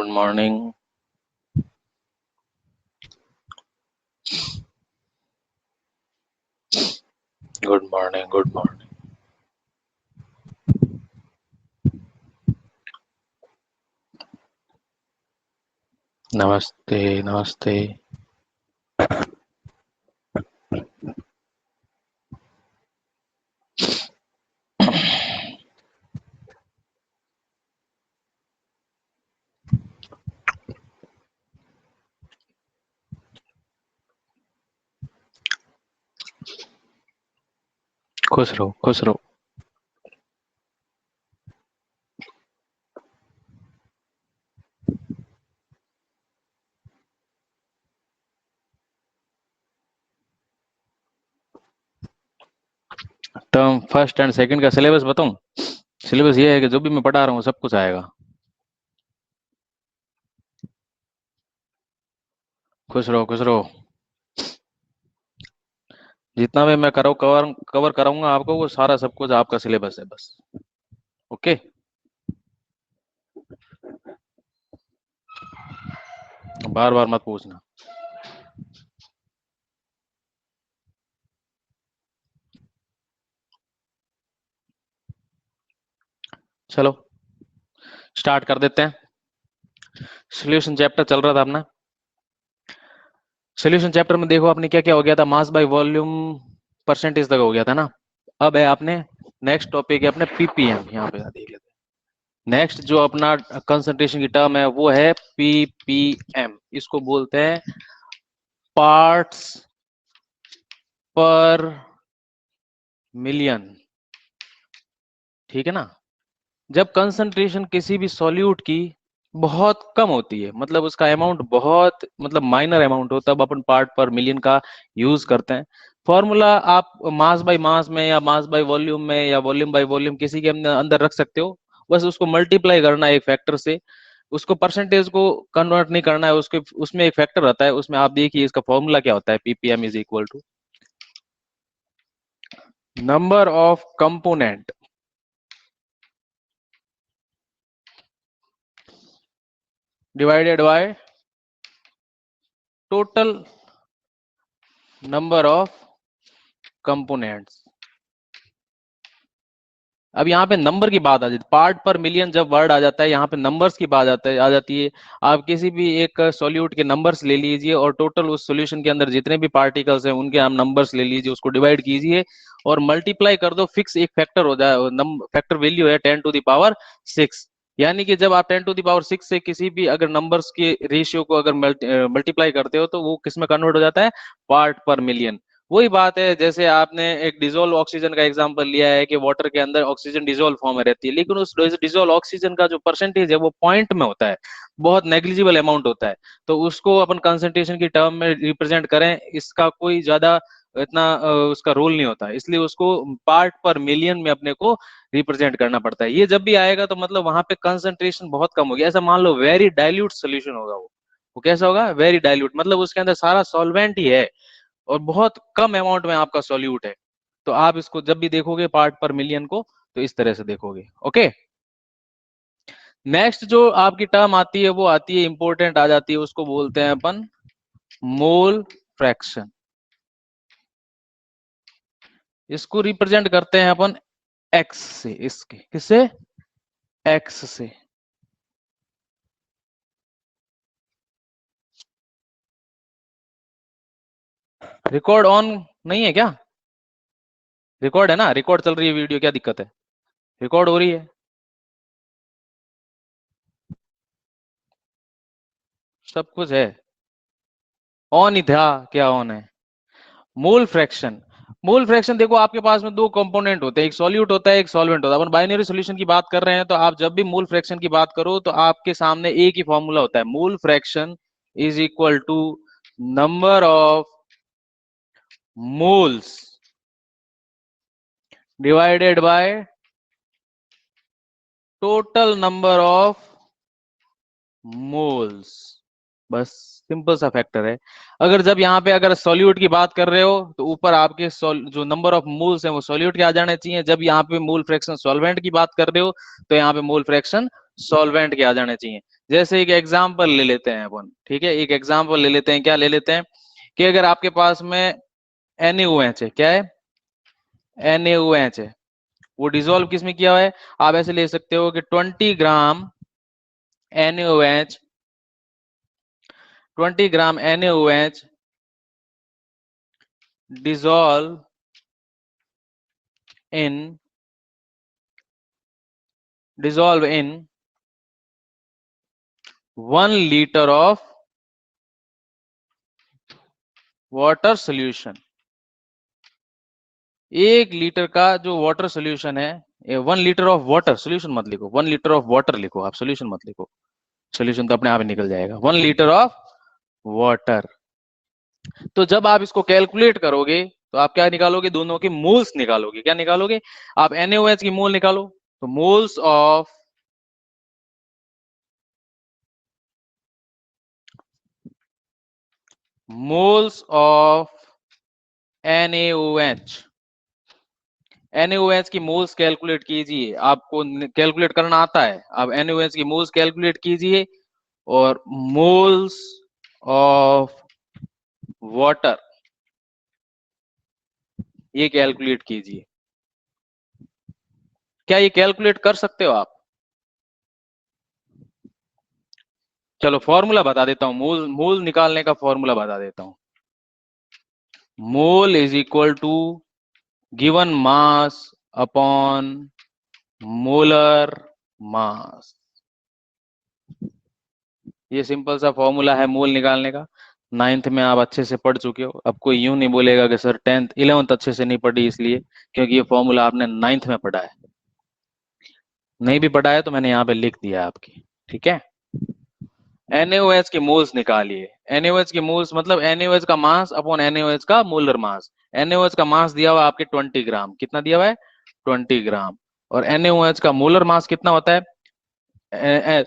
Good morning. Good morning. Good morning. नमस्ते नमस्ते. खुश रहो खुश रहो. टर्म फर्स्ट एंड सेकंड का सिलेबस बताऊं. सिलेबस ये है कि जो भी मैं पढ़ा रहा हूँ सब कुछ आएगा. खुश रहो खुश रहो. जितना भी मैं कवर कराऊंगा आपको वो सारा सब कुछ आपका सिलेबस है बस. ओके. बार बार मत पूछना. चलो स्टार्ट कर देते हैं. सॉल्यूशन चैप्टर चल रहा था अपना. सॉल्यूशन चैप्टर में देखो आपने क्या क्या हो गया था. मास बाय वॉल्यूम परसेंटेज तक हो गया था ना. अब है आपने नेक्स्ट टॉपिक है अपने पीपीएम. यहाँ पे देख लेते हैं. नेक्स्ट जो अपना कंसंट्रेशन की टर्म है वो है पीपीएम. इसको बोलते हैं पार्ट्स पर मिलियन. ठीक है ना. जब कंसंट्रेशन किसी भी सॉल्यूट की बहुत कम होती है मतलब उसका अमाउंट बहुत मतलब माइनर अमाउंट हो तब अपन पार्ट पर मिलियन का यूज करते हैं. फॉर्मूला आप मास बाय मास में या मास बाय वॉल्यूम में या वॉल्यूम बाय वॉल्यूम किसी के अंदर रख सकते हो. बस उसको मल्टीप्लाई करना है एक फैक्टर से. उसको परसेंटेज को कन्वर्ट नहीं करना है. उसके उसमें एक फैक्टर रहता है. उसमें आप देखिए इसका फॉर्मूला क्या होता है. PPM is equal to number of component divided by total number of components. अब यहाँ पे नंबर की बात आ जाती है. पार्ट पर मिलियन जब वर्ड आ जाता है यहाँ पे नंबर्स की बात आ जाती है. आप किसी भी एक सॉल्यूट के नंबर्स ले लीजिए और टोटल उस सॉल्यूशन के अंदर जितने भी पार्टिकल्स हैं उनके आप नंबर्स ले लीजिए. उसको डिवाइड कीजिए और मल्टीप्लाई कर दो. फिक्स एक फैक्टर हो जाए. फैक्टर वैल्यू है 10⁻⁶. यानी कि जब आप 10⁻⁶ से किसी भी अगर नंबर्स के रेशियो को अगर मल्टीप्लाई करते हो तो वो किस में कन्वर्ट हो जाता है. पार्ट पर मिलियन. वही बात है जैसे आपने एक डिजोल्व ऑक्सीजन का एग्जांपल लिया है कि वाटर के अंदर ऑक्सीजन डिजोल्व फॉर्म में रहती है लेकिन उस डिजोल्व ऑक्सीजन का जो परसेंटेज है वो पॉइंट में होता है. बहुत नेग्लिजिबल अमाउंट होता है. तो उसको अपन कंसंट्रेशन की टर्म में रिप्रेजेंट करें इसका कोई ज्यादा इतना उसका रोल नहीं होता. इसलिए उसको पार्ट पर मिलियन में अपने को रिप्रेजेंट करना पड़ता है. ये जब भी आएगा तो मतलब वहां पे कंसंट्रेशन बहुत कम होगी. ऐसा मान लो वेरी डाइल्यूट सोल्यूशन होगा. वो कैसा होगा. वेरी डाइल्यूट मतलब उसके अंदर सारा सॉल्वेंट ही है और बहुत कम अमाउंट में आपका सॉल्यूट है. तो आप इसको जब भी देखोगे पार्ट पर मिलियन को तो इस तरह से देखोगे. ओके. नेक्स्ट जो आपकी टर्म आती है वो आती है इंपॉर्टेंट आ जाती है. उसको बोलते हैं अपन मोल फ्रैक्शन. इसको रिप्रेजेंट करते हैं अपन एक्स से. इसके किससे. एक्स से. रिकॉर्ड ऑन नहीं है क्या. रिकॉर्ड है ना. रिकॉर्ड चल रही है वीडियो. क्या दिक्कत है. रिकॉर्ड हो रही है. सब कुछ है. ऑन ही था. क्या ऑन है. Mole fraction. मोल फ्रैक्शन देखो आपके पास में दो कंपोनेंट होते हैं. एक सॉल्यूट होता है एक सॉल्वेंट होता है. अपन बाइनरी सॉल्यूशन की बात कर रहे हैं तो आप जब भी मोल फ्रैक्शन की बात करो तो आपके सामने एक ही फॉर्मूला होता है. Mole fraction is equal to number of moles divided by total number of moles. बस सिंपल सा फैक्टर है. अगर जब यहाँ पे अगर सॉल्यूट की बात कर रहे हो तो ऊपर आपके जो नंबर ऑफ मोल्स हैं वो सॉल्यूट के आ जाने चाहिए. जब यहाँ पे मोल फ्रैक्शन सॉल्वेंट की बात कर रहे हो तो यहाँ पे मोल फ्रैक्शन सॉल्वेंट के आ जाने चाहिए. जैसे एक एग्जाम्पल ले लेते हैं अपन, ठीक है, एक एग्जाम्पल ले लेते हैं, क्या ले लेते हैं कि अगर आपके पास में NaOH है, क्या है, NaOH है, वो डिसॉल्व किस में किया हुआ है, आप ऐसे ले सकते हो कि 20 ग्राम NaOH, 20 gram NaOH dissolve in 1 liter of water solution. 1 litre का जो वाटर सोल्यूशन है, 1 लीटर ऑफ वाटर सोल्यूशन मत लिखो, 1 लीटर ऑफ वाटर लिखो, आप सोल्यूशन मत लिखो, सोल्यूशन तो अपने आप ही निकल जाएगा। 1 लीटर ऑफ वाटर। तो जब आप इसको कैलकुलेट करोगे तो आप क्या निकालोगे, दोनों के मोल्स निकालोगे। क्या निकालोगे आप, NaOH की मोल निकालो, तो मोल्स ऑफ NaOH, NaOH की मोल्स कैलकुलेट कीजिए, आपको कैलकुलेट करना आता है, आप NaOH की मोल्स कैलकुलेट कीजिए और मोल्स ऑफ वाटर ये कैलकुलेट कीजिए। क्या ये कैलकुलेट कर सकते हो आप? चलो फॉर्मूला बता देता हूं, मोल मोल निकालने का फॉर्मूला बता देता हूं। Mole is equal to given mass upon molar mass. ये सिंपल सा फॉर्मूला है मोल निकालने का। 9th में आप अच्छे से पढ़ चुके हो, अब कोई यूं नहीं बोलेगा कि सर 10th 11th अच्छे से नहीं पढ़ी, इसलिए क्योंकि ये फॉर्मूला आपने 9th में पढ़ा है। नहीं भी पढ़ा है तो मैंने यहाँ पे लिख दिया आपकी, ठीक है। NaOH के मोल्स निकालिए। NaOH के मोल्स मतलब NaOH का मास अपॉन NaOH का मोलर मास। NaOH का मास दिया हुआ आपके 20 ग्राम, कितना दिया हुआ है 20 ग्राम, और NaOH का मोलर मास कितना होता है,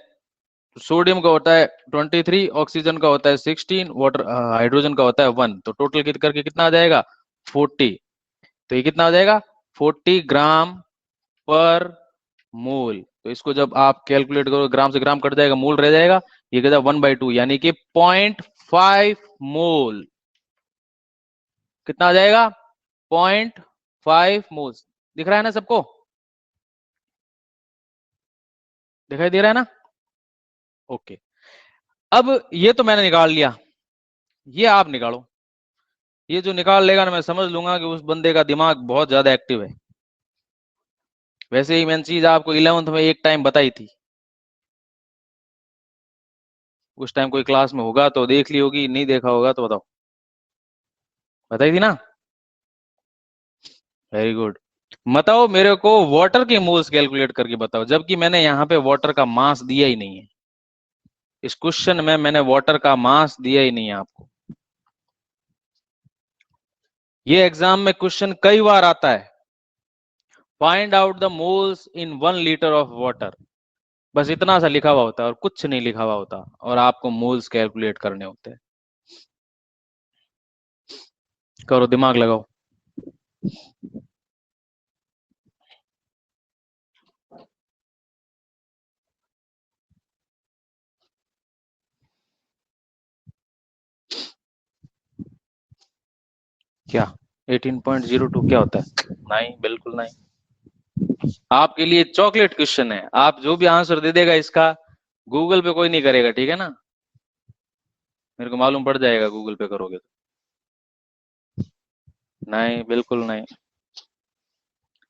सोडियम का होता है 23, ऑक्सीजन का होता है 16, वाटर हाइड्रोजन का होता है 1, तो टोटल करके कितना आ जाएगा 40। तो ये कितना आ जाएगा 40 ग्राम पर मोल। तो इसको जब आप कैलकुलेट करो, ग्राम से ग्राम कट जाएगा, मोल रह जाएगा, ये कहता है 1/2 यानी कि 0.5 मोल। कितना आ जाएगा 0.5 मोल। दिख रहा है ना सबको, दिखाई दे रहा है ना? ओके, अब ये तो मैंने निकाल लिया, ये आप निकालो। ये जो निकाल लेगा ना, मैं समझ लूंगा कि उस बंदे का दिमाग बहुत ज्यादा एक्टिव है। वैसे ही मैंने चीज आपको 11th में एक टाइम बताई थी, उस टाइम कोई क्लास में होगा तो देख ली होगी, नहीं देखा होगा तो बताओ, बताई थी ना? Very good. बताओ मेरे को वाटर के मोल्स कैलकुलेट करके बताओ, जबकि मैंने यहाँ पे वाटर का मास दिया ही नहीं है। इस क्वेश्चन में मैंने वाटर का मास दिया ही नहीं है आपको। ये एग्जाम में क्वेश्चन कई बार आता है, find out the moles in 1 litre of water. बस इतना सा लिखा हुआ होता है और कुछ नहीं लिखा हुआ होता, और आपको मोल्स कैलकुलेट करने होते हैं। करो, दिमाग लगाओ। क्या 18.02 क्या होता है? नहीं, बिल्कुल नहीं। आपके लिए चॉकलेट क्वेश्चन है, आप जो भी आंसर दे देगा इसका, गूगल पे कोई नहीं करेगा, ठीक है ना? मेरे को मालूम पड़ जाएगा गूगल पे करोगे तो। नहीं, बिल्कुल नहीं।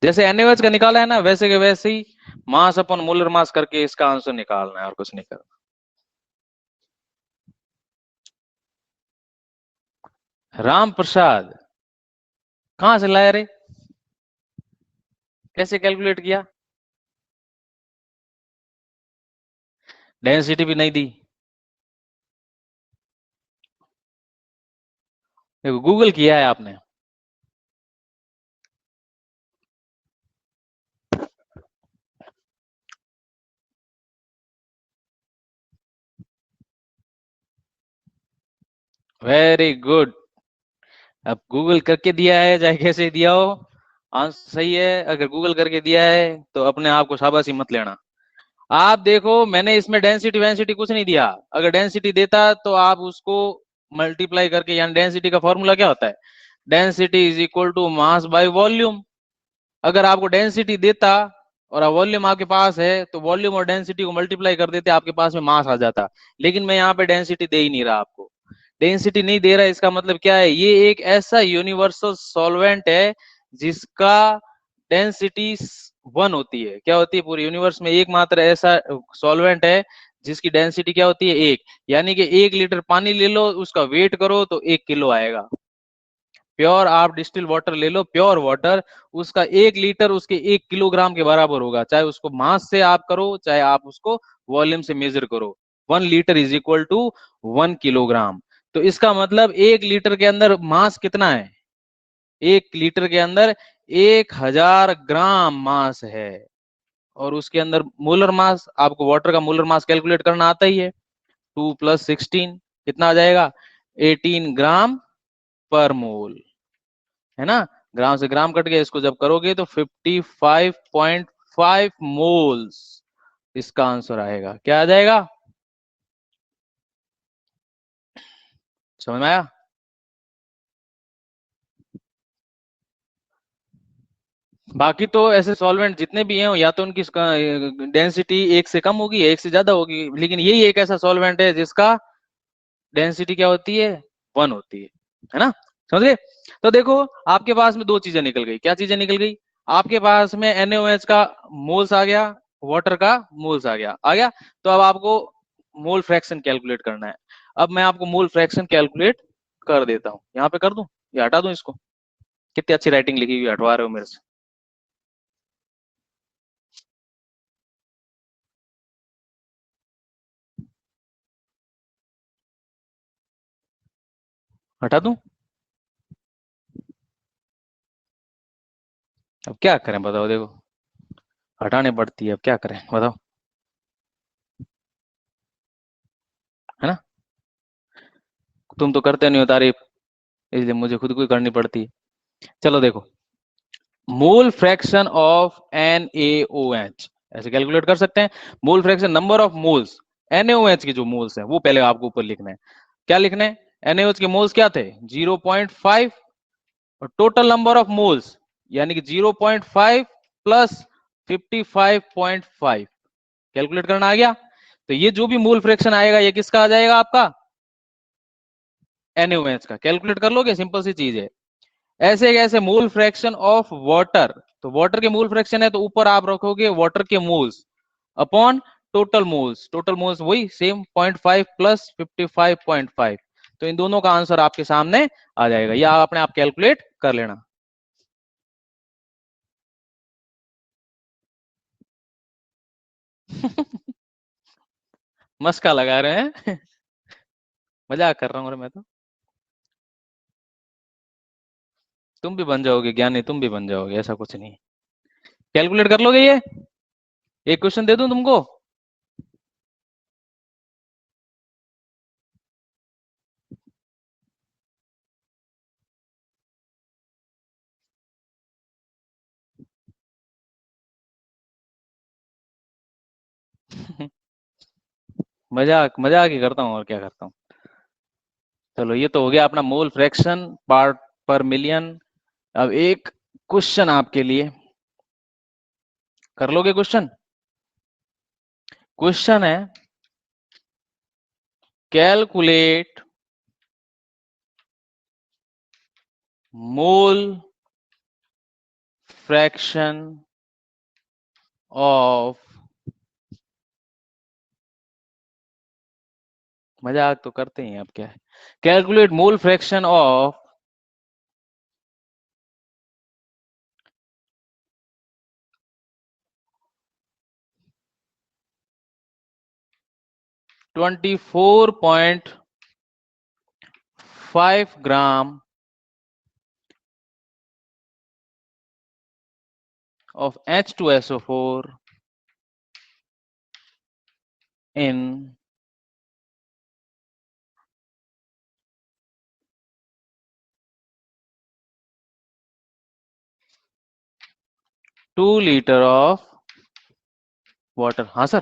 जैसे NaOH का निकाला है ना, वैसे के वैसे ही मास अपन मोलर मास करके इसका आंसर निकालना है, और कुछ नहीं करना। राम प्रसाद कहां से लाया रे, कैसे कैलकुलेट किया? डेंसिटी भी नहीं दी, देखो गूगल किया है आपने। Very good. अब गूगल करके दिया है चाहे कैसे दिया हो, आंसर सही है। अगर गूगल करके दिया है तो अपने आप को शाबाशी मत लेना, आप देखो, मैंने इसमें डेंसिटी वेंसिटी कुछ नहीं दिया। अगर डेंसिटी देता तो आप उसको मल्टीप्लाई करके, यानी डेंसिटी का फॉर्मूला क्या होता है, density is equal to mass by volume. अगर आपको डेंसिटी देता और वॉल्यूम आपके पास है तो वॉल्यूम और डेंसिटी को मल्टीप्लाई कर देते, आपके पास में मास आ जाता। लेकिन मैं यहाँ पे डेंसिटी दे ही नहीं रहा आपको। डेंसिटी नहीं दे रहा, इसका मतलब क्या है, ये एक ऐसा यूनिवर्सल सॉल्वेंट है जिसका डेंसिटी 1 होती है। क्या होती है, पूरे यूनिवर्स में एकमात्र ऐसा सॉल्वेंट है जिसकी डेंसिटी क्या होती है, 1। यानी कि 1 लीटर पानी ले लो, उसका वेट करो तो 1 किलो आएगा। प्योर आप डिस्टिल वाटर ले लो, प्योर वाटर, उसका 1 लीटर उसके 1 किलोग्राम के बराबर होगा। चाहे उसको मास से आप करो, चाहे आप उसको वॉल्यूम से मेजर करो। 1 litre is equal to 1 kilogram. तो इसका मतलब 1 लीटर के अंदर मास कितना है, 1 लीटर के अंदर 1000 ग्राम मास है। और उसके अंदर मोलर मास, आपको वाटर का मोलर मास कैलकुलेट करना आता ही है। 2 + 16 कितना आ जाएगा, 18 ग्राम पर मोल, है ना। ग्राम से ग्राम कट गया, इसको जब करोगे तो 55.5 मोल्स इसका आंसर आएगा। क्या आ जाएगा, समझ में आया। बाकी तो ऐसे सॉल्वेंट जितने भी हैं, या तो उनकी डेंसिटी 1 से कम होगी या 1 से ज्यादा होगी, लेकिन यही एक ऐसा सॉल्वेंट है जिसका डेंसिटी क्या होती है, 1 होती है ना। समझ गए। तो देखो, आपके पास में दो चीजें निकल गई। क्या चीजें निकल गई, आपके पास में NaOH का मोल्स आ गया, वाटर का मोल्स आ गया। तो अब आपको मोल फ्रैक्शन कैलकुलेट करना है। अब मैं आपको मोल फ्रैक्शन कैलकुलेट कर देता हूं, यहाँ पे कर दूं या हटा दूं इसको। कितनी अच्छी राइटिंग लिखी हुई, हटवा रहे हो मेरे से। हटा दूं, अब क्या करें बताओ, देखो हटाने पड़ती है, अब क्या करें बताओ, है ना। तुम तो करते नहीं हो तारीफ, इसलिए मुझे खुद को ही करनी पड़ती है। चलो देखो, मोल फ्रैक्शन ऑफ NaOH ऐसे कैलकुलेट कर सकते हैं। Mole fraction, number of moles, NaOH के जो मोल्स हैं वो पहले आपको ऊपर लिखना है। क्या लिखना है, NaOH के मोल्स क्या थे, 0.5, और टोटल नंबर ऑफ मोल्स यानी कि 0.5 प्लस 55.5, कैलकुलेट करना आ गया। तो ये जो भी मोल फ्रैक्शन आएगा ये किसका आ जाएगा, आपका NaOH का। कैलकुलेट कर लोगे, सिंपल सी चीज है। ऐसे कैसे, मोल फ्रैक्शन ऑफ वाटर, तो वाटर के मोल फ्रैक्शन है तो ऊपर आप रखोगे वाटर के moles upon total moles. Total moles वही सेम 0.5 प्लस 55.5। तो इन दोनों का आंसर आपके सामने आ जाएगा, या अपने आप कैलकुलेट कर लेना। मस्का लगा रहे हैं। मजाक कर रहा हूँ मैं तो। तुम भी बन जाओगे ज्ञानी, तुम भी बन जाओगे, ऐसा कुछ नहीं। कैलकुलेट कर लोगे ये, एक क्वेश्चन दे दूं तुमको। मजाक मजाक ही करता हूँ, और क्या करता हूँ। चलो, ये तो हो गया अपना मोल फ्रैक्शन पार्ट पर मिलियन। अब एक क्वेश्चन आपके लिए, कर लोगे क्वेश्चन। क्वेश्चन है, कैलकुलेट मोल फ्रैक्शन ऑफ, मजाक तो करते हैं, अब क्या है, calculate mole fraction of 24.5 gram of H2SO4 in 2 litre of water. हाँ सर,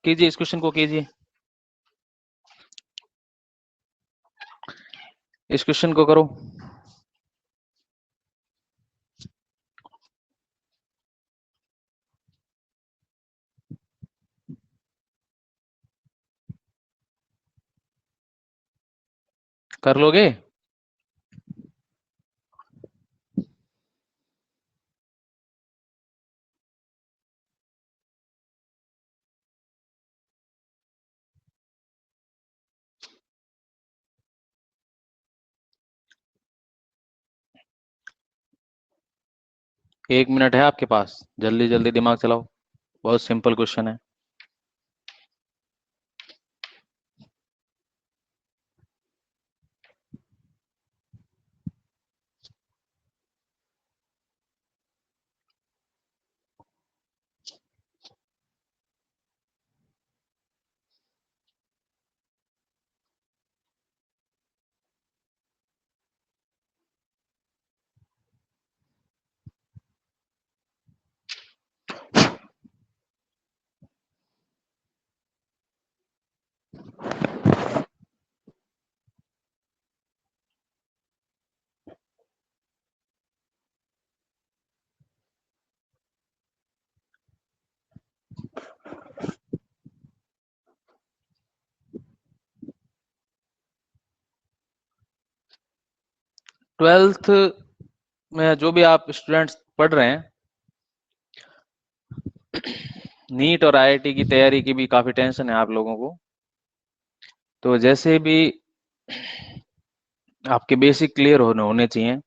कीजिए, इस क्वेश्चन को कीजिए, इस क्वेश्चन को करो। कर लोगे? एक मिनट है आपके पास, जल्दी जल्दी दिमाग चलाओ, बहुत सिंपल क्वेश्चन है। ट्वेल्थ में जो भी आप स्टूडेंट्स पढ़ रहे हैं, नीट और आईआईटी की तैयारी की भी काफी टेंशन है आप लोगों को। तो जैसे भी आपके बेसिक क्लियर होने चाहिए।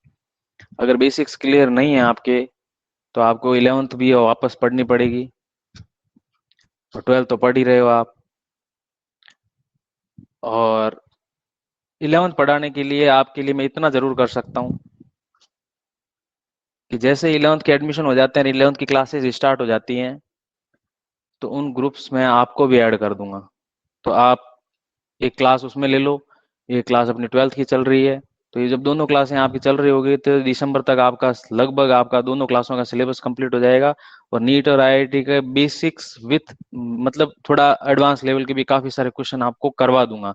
अगर बेसिक्स क्लियर नहीं है आपके, तो आपको 11th भी वापस पढ़नी पड़ेगी, और 12th तो पढ़ ही रहे हो आप। और 11th पढ़ाने के लिए आपके लिए मैं इतना जरूर कर सकता हूँ कि जैसे 11th के एडमिशन हो जाते हैं, 11th की क्लासेस स्टार्ट हो जाती हैं, तो उन ग्रुप्स में आपको भी ऐड कर दूंगा। तो आप एक क्लास उसमें ले लो, ये क्लास अपनी 12th की चल रही है, तो ये जब दोनों क्लासें आपकी चल रही होगी, तो दिसंबर तक आपका लगभग आपका दोनों क्लासों का सिलेबस कंप्लीट हो जाएगा। और नीट और आईआईटी के बेसिक्स विथ मतलब थोड़ा एडवांस लेवल के भी काफी सारे क्वेश्चन आपको करवा दूंगा,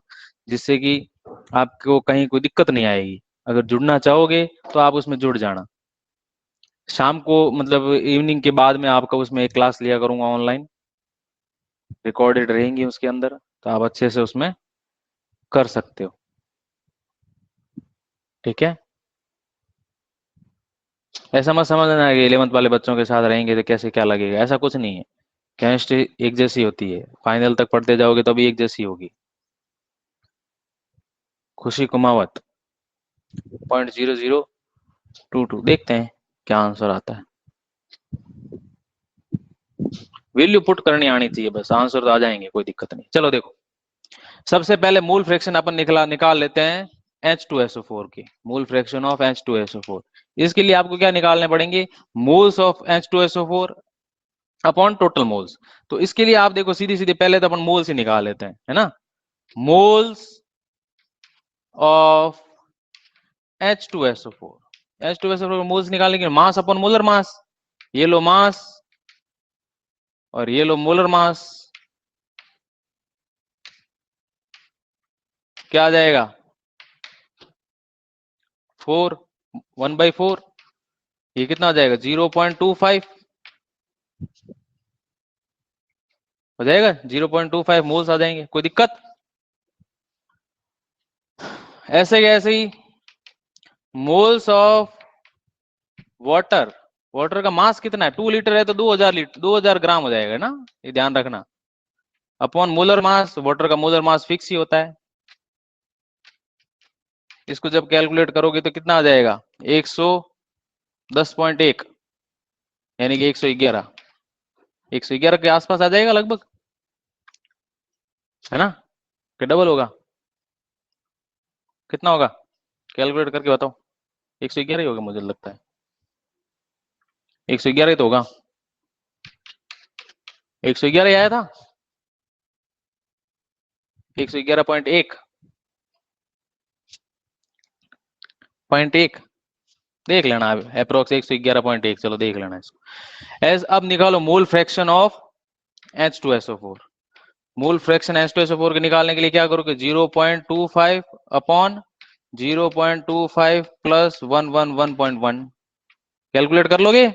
जिससे कि आपको कहीं कोई दिक्कत नहीं आएगी। अगर जुड़ना चाहोगे तो आप उसमें जुड़ जाना। शाम को मतलब इवनिंग के बाद में आपका उसमें एक क्लास लिया करूंगा ऑनलाइन, रिकॉर्डेड रहेंगी उसके अंदर, तो आप अच्छे से उसमें कर सकते हो। ठीक है? ऐसा मत समझना कि 11th वाले बच्चों के साथ रहेंगे तो कैसे क्या लगेगा, ऐसा कुछ नहीं है। केमिस्ट्री एक जैसी होती है, फाइनल तक पढ़ते जाओगे तो भी एक जैसी होगी। खुशी कुमावत 0.0022, देखते हैं क्या आंसर आता है। वैल्यू पुट करनी आनी चाहिए, बस आंसर तो आ जाएंगे, कोई दिक्कत नहीं। चलो देखो, सबसे पहले मूल फ्रैक्शन अपन निकाल लेते हैं H2SO4 की, मूल फ्रैक्शन ऑफ H2SO4। इसके लिए आपको क्या निकालने पड़ेंगे? Moles of H2SO4 upon total moles. तो इसके लिए आप देखो, सीधी सीधी पहले तो अपन मोल्स ही निकाल लेते हैं, है ना। मोल्स ऑफ H2SO4 मोल्स निकालेंगे, मास अपॉन मोलर मास। ये लो मास और ये लो मोलर मास, क्या आ जाएगा? 4, 1/4। ये कितना आ जाएगा? 0.25 हो जाएगा, 0.25 मोल्स आ जाएंगे, कोई दिक्कत? ऐसे ही ऐसे ही मोल्स ऑफ वाटर, वाटर का मास कितना है? 2 लीटर है तो 2000 लीटर, 2000 ग्राम हो जाएगा ना, ये ध्यान रखना। अपॉन मोलर मास, वाटर का मोलर मास फिक्स ही होता है। इसको जब कैलकुलेट करोगे तो कितना आ जाएगा? 110.1, यानी कि 111, 111 के आसपास आ जाएगा लगभग, है ना? कि डबल होगा? कितना होगा कैलकुलेट करके बताओ। 111 ही होगा मुझे लगता है, 111 ही तो होगा। 111 ही आया था, 111.1 देख लेना अप्रोक्स 111.1, चलो देख लेना इसको। एज अब निकालो मोल फ्रैक्शन ऑफ H2SO4। मूल फ्रैक्शन H2SO4 के निकालने के लिए क्या करोगे, 0.25 अपॉन 0.25 प्लस 111.1 कैलकुलेट कर लोगे।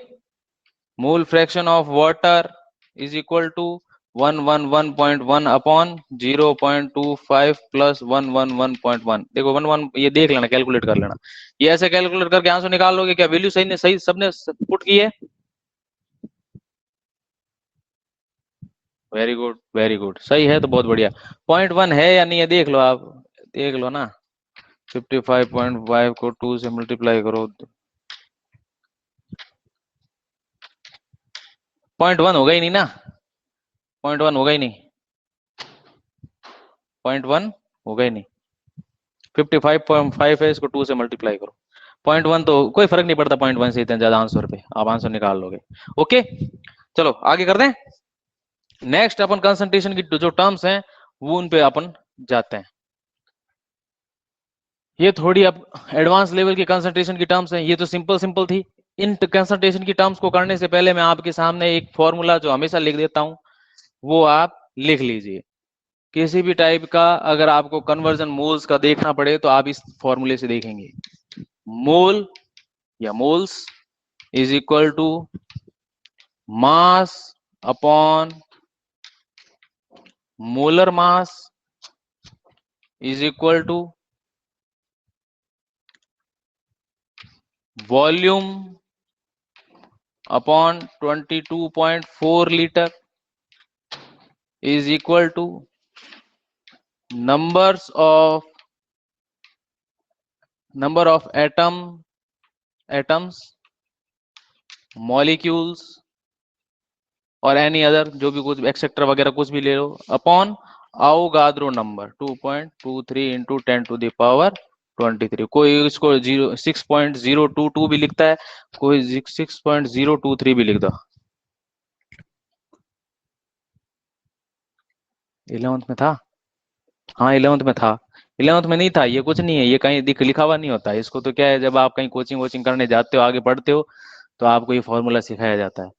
Mole fraction of water is equal to 111.1 upon 0.25 plus 111.1। देखो 11 ये देख लेना, कैलकुलेट कर लेना, ये ऐसे कैलकुलेट करके आंसर निकाल लोगे। क्या वैल्यू सही ने सही सबने पुट की है? वेरी गुड वेरी गुड, सही है तो बहुत बढ़िया। 0.1 है या नहीं है देख लो, आप देख लो ना। 55.5 को 2 से मल्टीप्लाई करो, 0.1 होगा ही नहीं ना, 0.1 होगा ही नहीं, 0.1 होगा ही नहीं। 55.5 है, इसको 2 से मल्टीप्लाई करो। 0.1 तो कोई फर्क नहीं पड़ता, 0.1 से इतना ज्यादा आंसर पे आप आंसर निकाल लोगे। ओके चलो आगे कर दें। नेक्स्ट अपन कंसंट्रेशन की जो टर्म्स हैं वो उन पे अपन जाते हैं। ये थोड़ी अब एडवांस लेवल की कंसंट्रेशन की टर्म्स हैं, ये तो सिंपल सिंपल थी। इन कंसंट्रेशन की टर्म्स को करने से पहले मैं आपके सामने एक फॉर्मूला जो हमेशा लिख देता हूं वो आप लिख लीजिए। किसी भी टाइप का अगर आपको कन्वर्जन मोल्स का देखना पड़े तो आप इस फॉर्मूले से देखेंगे। मोल या moles is equal to mass upon molar mass is equal to volume upon 22.4 litre is equal to number of atoms molecules और एनी अदर जो भी कुछ एक्सेट्रा वगैरह कुछ भी ले लो upon Avogadro number 2.23 into 10 to the power 23। कोई इसको 6.022 भी लिखता है, कोई 6.023 भी लिख दो। 11th में था, हाँ 11th में था। 11th में नहीं था, ये कुछ नहीं है, ये कहीं लिखा हुआ नहीं होता। इसको तो क्या है, जब आप कहीं कोचिंग वोचिंग करने जाते हो आगे पढ़ते हो तो आपको ये फॉर्मूला सिखाया जाता है।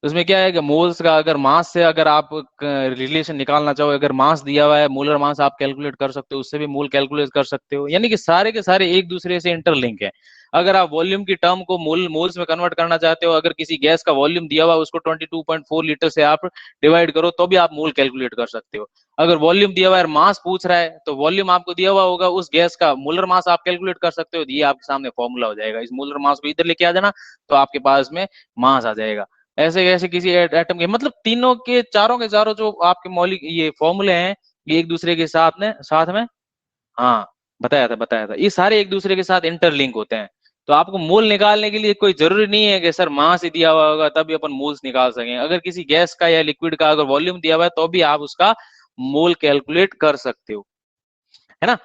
उसमें क्या है कि मोल्स का अगर मास से अगर आप रिलेशन निकालना चाहो, अगर मास दिया हुआ है मोलर मास आप कैलकुलेट कर सकते हो, उससे भी मोल कैलकुलेट कर सकते हो, यानी कि सारे के सारे एक दूसरे से इंटरलिंक है। अगर आप वॉल्यूम की टर्म को मोल्स में कन्वर्ट करना चाहते हो, अगर किसी गैस का वॉल्यूम दिया हुआ उसको 22.4 लीटर से आप डिवाइड करो तो भी आप मोल कैलकुलेट कर सकते हो। अगर वॉल्यूम दिया हुआ है मास पूछ रहा है तो वॉल्यूम आपको दिया हुआ होगा, उस गैस का मोलर मास आप कैलकुलेट कर सकते हो। ये आपके सामने फॉर्मूला हो जाएगा, इस मोलर मास को इधर लेके आ जाना तो आपके पास में मास आ जाएगा। ऐसे ऐसे किसी एटम के मतलब तीनों के चारों के चारों जो आपके मौलिक ये फॉर्मूले हैं ये एक दूसरे के साथ में हाँ बताया था ये सारे एक दूसरे के साथ इंटरलिंक होते हैं। तो आपको मोल निकालने के लिए कोई जरूरी नहीं है कि सर मास ही दिया हुआ होगा तभी अपन मोल्स निकाल सकें। अगर किसी गैस का या लिक्विड का अगर वॉल्यूम दिया हुआ है तो भी आप उसका मोल कैलकुलेट कर सकते हो, है ना।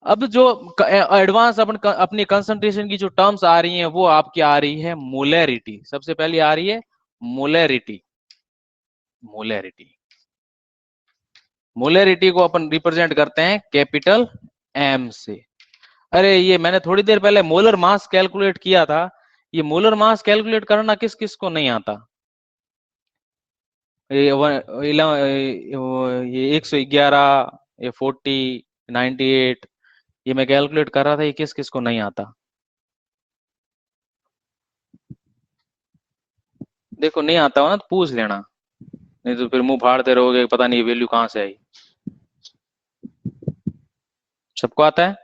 अब जो एडवांस अपन अपनी कंसंट्रेशन की जो टर्म्स आ रही हैं वो आपकी आ रही है मोलैरिटी। सबसे पहले आ रही है मोलैरिटी। मोलैरिटी मोलैरिटी को अपन रिप्रेजेंट करते हैं कैपिटल एम से। अरे ये मैंने थोड़ी देर पहले मोलर मास कैलकुलेट किया था, ये मोलर मास कैलकुलेट करना किस किस को नहीं आता? ये 111, ये 40, 98, ये मैं कैलकुलेट कर रहा था, ये किस किस को नहीं आता? देखो नहीं आता हो ना तो पूछ लेना, नहीं तो फिर मुंह फाड़ते रहोगे पता नहीं वैल्यू कहाँ से आई। सबको आता है?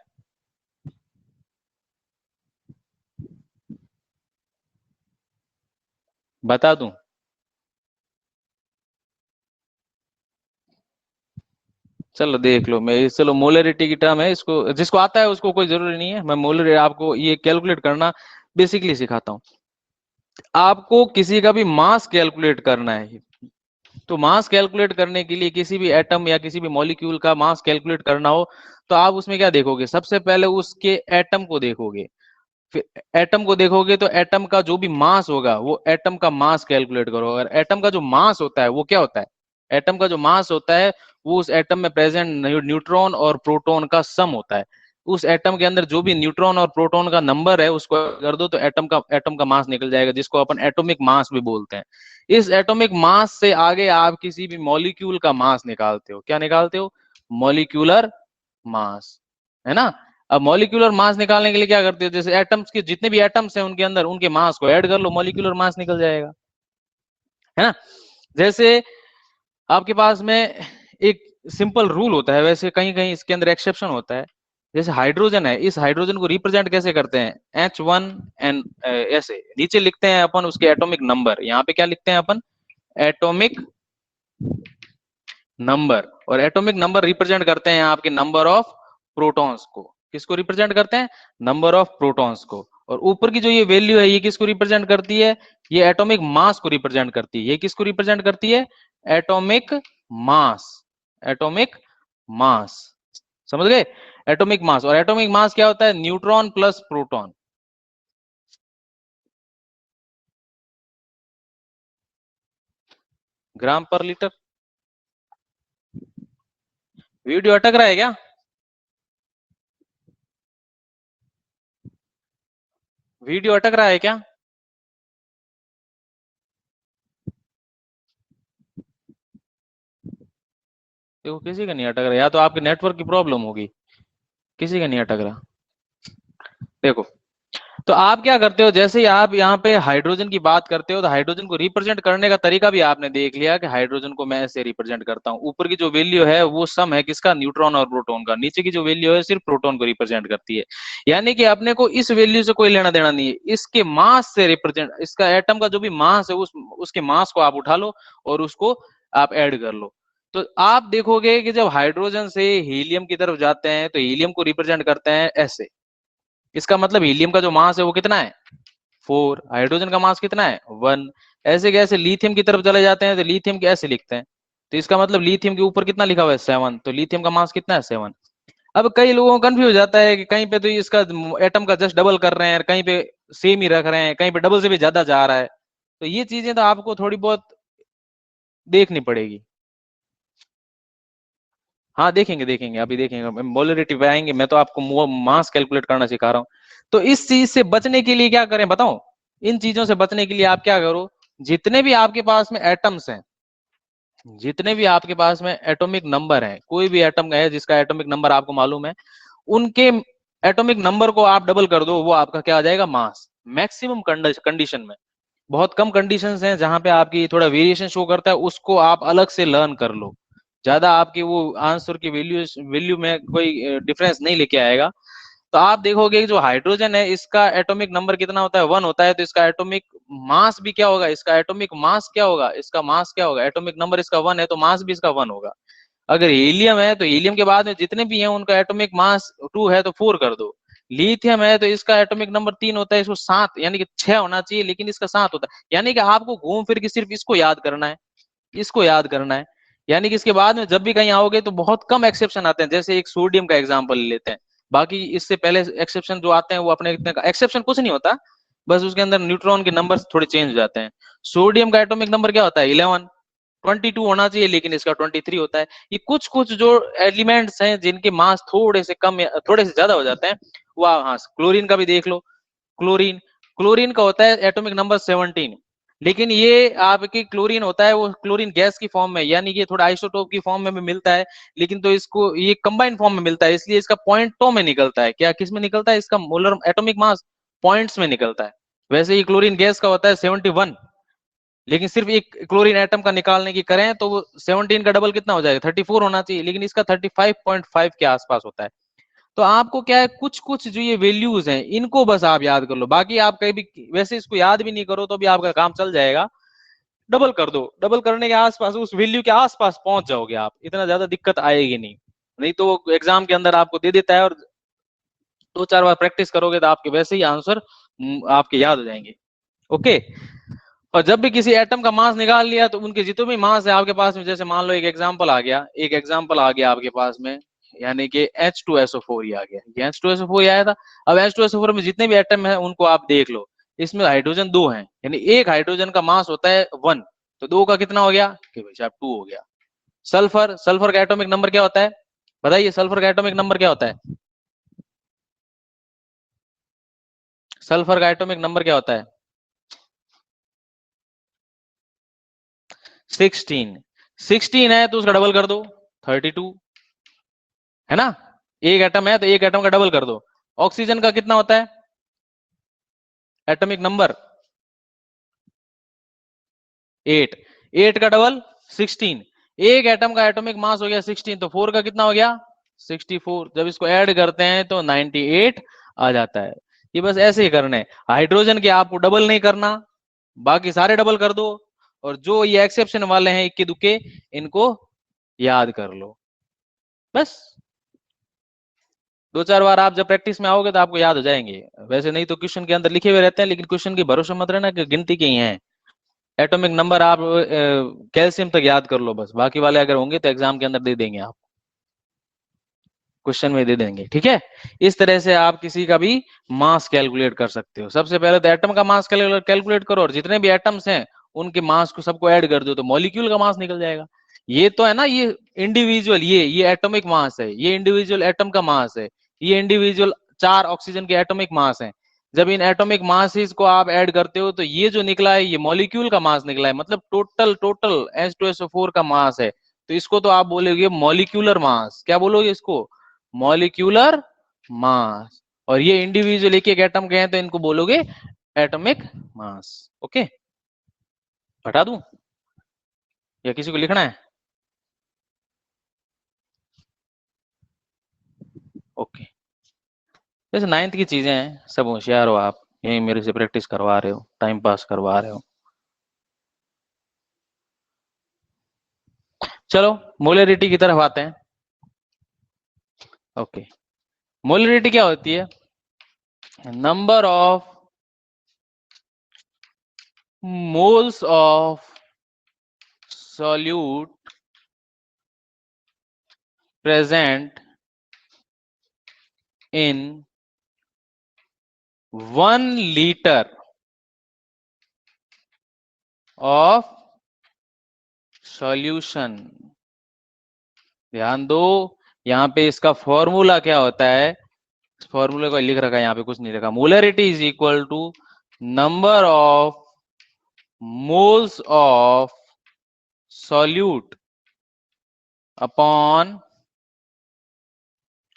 बता दूं? चलो देख लो, मैं चलो मोलरिटी की टर्म है, इसको जिसको आता है उसको कोई जरूरी नहीं है, मैं मोलर आपको ये कैलकुलेट करना बेसिकली सिखाता हूँ। आपको किसी का भी मास कैलकुलेट करना है तो मास कैलकुलेट करने के लिए किसी भी एटम या किसी भी मॉलिक्यूल का मास कैलकुलेट करना हो तो आप उसमें क्या देखोगे, सबसे पहले उसके एटम को देखोगे। फिर एटम को देखोगे तो एटम का जो भी मास होगा वो एटम का मास कैलकुलेट करो। अगर एटम का जो मास होता है वो क्या होता है, एटम का जो मास होता है वो उस एटम में प्रेजेंट न्यूट्रॉन और प्रोटॉन का सम होता है। उस एटम के अंदर जो भी न्यूट्रॉन और प्रोटॉन का नंबर है उसको कर दो तो एटम का मास निकल जाएगा, जिसको अपन एटॉमिक मास भी बोलते हैं। इस एटॉमिक मास से आगे आप किसी भी मॉलिक्यूल का मास निकालते हो, क्या निकालते हो? मॉलिक्यूलर मास, है ना। अब मॉलिक्यूलर मास निकालने के लिए क्या करते हो, जैसे एटम्स के जितने भी एटम्स हैं उनके अंदर उनके मास को ऐड कर लो, मॉलिक्यूलर मास निकल जाएगा, है ना। जैसे आपके पास में एक सिंपल रूल होता है, वैसे कहीं कहीं इसके अंदर एक्सेप्शन होता है। जैसे हाइड्रोजन है, इस हाइड्रोजन को रिप्रेजेंट कैसे करते हैं? H1 एंड ऐसे नीचे लिखते हैं अपन उसके एटॉमिक नंबर, यहाँ पे क्या लिखते हैं अपन? Atomic number. और एटॉमिक नंबर रिप्रेजेंट करते हैं आपके नंबर ऑफ प्रोटॉन्स को। किसको रिप्रेजेंट करते हैं? नंबर ऑफ प्रोटॉन्स को। और ऊपर की जो ये वैल्यू है ये किसको रिप्रेजेंट करती है? ये एटॉमिक मास को रिप्रेजेंट करती है। ये किसको रिप्रेजेंट करती है? Atomic mass. एटॉमिक मास, समझ गए? Atomic mass. और एटॉमिक मास क्या होता है? Neutron plus proton. ग्राम पर लीटर। वीडियो अटक रहा है क्या? वीडियो अटक रहा है क्या? देखो किसी का नहीं अटक रहा, या तो आपके नेटवर्क की प्रॉब्लम होगी, किसी का नहीं अटक रहा। देखो, तो आप क्या करते हो, जैसे ही आप यहाँ पे हाइड्रोजन की बात करते हो तो हाइड्रोजन को रिप्रेजेंट करने का तरीका भी आपने देख लिया कि हाइड्रोजन को मैं ऐसे रिप्रेजेंट करता हूँ। ऊपर की जो वैल्यू है वो सम है किसका? न्यूट्रॉन और प्रोटॉन का। नीचे की जो वैल्यू है सिर्फ प्रोटॉन को रिप्रेजेंट करती है। यानी कि अपने को इस वैल्यू से कोई लेना देना नहीं है, इसके मास से रिप्रेजेंट, इसका एटम का जो भी मास है उसके मास को आप उठा लो और उसको आप ऐड कर लो। तो आप देखोगे कि जब हाइड्रोजन से हीलियम की तरफ जाते हैं तो हीलियम को रिप्रेजेंट करते हैं ऐसे। इसका मतलब हीलियम का जो मास है वो कितना है? 4। हाइड्रोजन का मास कितना है? 1। ऐसे कैसे लिथियम की तरफ चले जाते हैं तो लिथियम के ऐसे लिखते हैं। तो इसका मतलब लिथियम के ऊपर कितना लिखा हुआ है? 7। तो लिथियम का मास कितना है? 7। अब कई लोगों को कंफ्यूज हो जाता है कि कहीं पे तो इसका एटम का जस्ट डबल कर रहे हैं, कहीं पे सेम ही रख रहे हैं, कहीं पे डबल से भी ज्यादा जा रहा है। तो ये चीजें तो आपको थोड़ी बहुत देखनी पड़ेगी। हाँ देखेंगे देखेंगे, अभी देखेंगे, मोलरिटी पे आएंगे। मैं तो आपको मास कैलकुलेट करना सिखा रहा हूँ। तो इस चीज से बचने के लिए क्या करें बताओ? इन चीजों से बचने के लिए आप क्या करो, जितने भी आपके पास में एटम्स हैं, जितने भी आपके पास में एटॉमिक नंबर है, कोई भी एटम है जिसका एटॉमिक नंबर आपको मालूम है, उनके एटॉमिक नंबर को आप डबल कर दो, वो आपका क्या आ जाएगा? मास। मैक्सिमम कंडीशन में, बहुत कम कंडीशंस हैं जहां पे आपकी थोड़ा वेरिएशन शो करता है, उसको आप अलग से लर्न कर लो। ज्यादा आपकी वो आंसर की वैल्यू में कोई डिफरेंस नहीं लेके आएगा। तो आप देखोगे कि जो हाइड्रोजन है इसका एटॉमिक नंबर कितना होता है? 1 होता है। तो इसका एटॉमिक मास भी क्या होगा? इसका एटॉमिक मास क्या होगा? इसका मास क्या होगा? एटॉमिक नंबर इसका 1 है तो मास भी इसका 1 होगा। अगर हीलियम है तो हीलियम के बाद में जितने भी हैं उनका एटॉमिक मास 2 है तो 4 कर दो। लिथियम है तो इसका एटॉमिक नंबर 3 होता है, इसको 7 यानी कि 6 होना चाहिए, लेकिन इसका 7 होता है। यानी कि आपको घूम फिर के सिर्फ इसको याद करना है, इसको याद करना है। यानी कि इसके बाद में जब भी कहीं आओगे तो बहुत कम एक्सेप्शन आते हैं। जैसे एक सोडियम का एग्जांपल ले लेते हैं, बाकी इससे पहले एक्सेप्शन जो आते हैं वो अपने इतने एक्सेप्शन कुछ नहीं होता, बस उसके अंदर न्यूट्रॉन के नंबर थोड़े चेंज हो जाते हैं। सोडियम का एटॉमिक नंबर क्या होता है? 11। 22 होना चाहिए लेकिन इसका 23 होता है। ये कुछ कुछ जो एलिमेंट्स हैं जिनके मास थोड़े से कम या थोड़े से ज्यादा हो जाते हैं, वो हाँ, क्लोरीन का भी देख लो। क्लोरीन, क्लोरीन का होता है एटॉमिक नंबर 17, लेकिन ये आपकी क्लोरीन होता है वो क्लोरीन गैस की फॉर्म में, यानी कि थोड़ा आइसोटोप की फॉर्म में भी मिलता है, लेकिन तो इसको ये कंबाइंड फॉर्म में मिलता है, इसलिए इसका पॉइंटों में निकलता है। क्या किस में निकलता है? इसका मोलर एटॉमिक मास पॉइंट्स में निकलता है। वैसे ही क्लोरीन गैस का होता है 71, लेकिन सिर्फ एक क्लोरीन एटम का निकालने की करें तो वो 17 का डबल कितना हो जाएगा? 34 होना चाहिए, लेकिन इसका 35.5 के आसपास होता है। तो आपको क्या है, कुछ कुछ जो ये वैल्यूज हैं इनको बस आप याद कर लो, बाकी आप कहीं भी वैसे इसको याद भी नहीं करो तो भी आपका काम चल जाएगा। डबल कर दो, डबल करने के आसपास उस वैल्यू के आसपास पहुंच जाओगे आप, इतना ज्यादा दिक्कत आएगी नहीं। नहीं तो वो एग्जाम के अंदर आपको दे देता है और 2-4 बार प्रैक्टिस करोगे तो आपके वैसे ही आंसर आपके याद हो जाएंगे। ओके। और जब भी किसी एटम का मास निकाल लिया तो उनके जितने भी मास है आपके पास में, जैसे मान लो एक एग्जांपल आ गया, एक एग्जांपल आ गया आपके पास में, यानी कि H2SO4 ही आ गया, ये H2SO4 ही आया था। अब H2SO4 में जितने भी एटम है उनको आप देख लो, इसमें हाइड्रोजन 2 हैं, यानी एक हाइड्रोजन का मास होता है 1, तो 2 का कितना हो गया कि भाई साहब 2 हो गया। सल्फर, सल्फर का एटॉमिक नंबर क्या होता है? बताइए, सल्फर का एटॉमिक नंबर क्या होता है? सल्फर का एटॉमिक नंबर क्या होता है? 16। 16 है तो उसका डबल कर दो, 32, है ना? एक एटम है तो एक एटम का डबल कर दो। ऑक्सीजन का कितना होता है एटॉमिक नंबर? 8। 8 का डबल 16। एक एटम का एटॉमिक मास हो गया 16, तो 4 का कितना हो गया? 64। जब इसको ऐड करते हैं तो 98 आ जाता है। ये बस ऐसे ही करना है। हाइड्रोजन के आपको डबल नहीं करना, बाकी सारे डबल कर दो, और जो ये एक्सेप्शन वाले हैं इक्के दुक्के, इनको याद कर लो बस। दो चार बार आप जब प्रैक्टिस में आओगे तो आपको याद हो जाएंगे। वैसे नहीं तो क्वेश्चन के अंदर लिखे हुए रहते हैं, लेकिन क्वेश्चन की भरोसा मत रहना कि गिनती के ही हैं। एटॉमिक नंबर आप कैल्शियम तक याद कर लो बस, बाकी वाले अगर होंगे तो एग्जाम के अंदर दे देंगे, आप क्वेश्चन में दे देंगे। ठीक है, इस तरह से आप किसी का भी मास कैलकुलेट कर सकते हो। सबसे पहले तो एटम का मास कैलकुलेट करो, और जितने भी एटम्स हैं उनके मास को सबको ऐड कर दो तो मॉलिक्यूल का मास निकल जाएगा। ये तो है ना, ये इंडिविजुअल, ये एटॉमिक मास है, ये इंडिविजुअल एटम का मास है, ये इंडिविजुअल 4 ऑक्सीजन के एटॉमिक मास है। जब इन एटॉमिक मासेस को आप ऐड करते हो तो ये जो निकला है ये मॉलिक्यूल का मास निकला है, मतलब टोटल टोटल H2SO4 का मास है। तो इसको तो आप बोलोगे मॉलिक्यूलर मास। क्या बोलोगे इसको? Molecular mass. और ये इंडिविजुअल एक एक एटम के हैं तो इनको बोलोगे एटॉमिक मास। ओके, हटा दूं या किसी को लिखना है? ओके, जैसे 9th की चीजें हैं, सब होशियार हो आप, यही मेरे से प्रैक्टिस करवा रहे हो, टाइम पास करवा रहे हो। चलो मोलरिटी की तरफ आते हैं। ओके, मोलरिटी क्या होती है? Number of moles of solute present in 1 litre of solution. ध्यान दो, यहाँ पे इसका फॉर्मूला क्या होता है? फॉर्मूला को लिख रखा है, यहाँ पे कुछ नहीं लिखा। Molarity is equal to number of moles of solute upon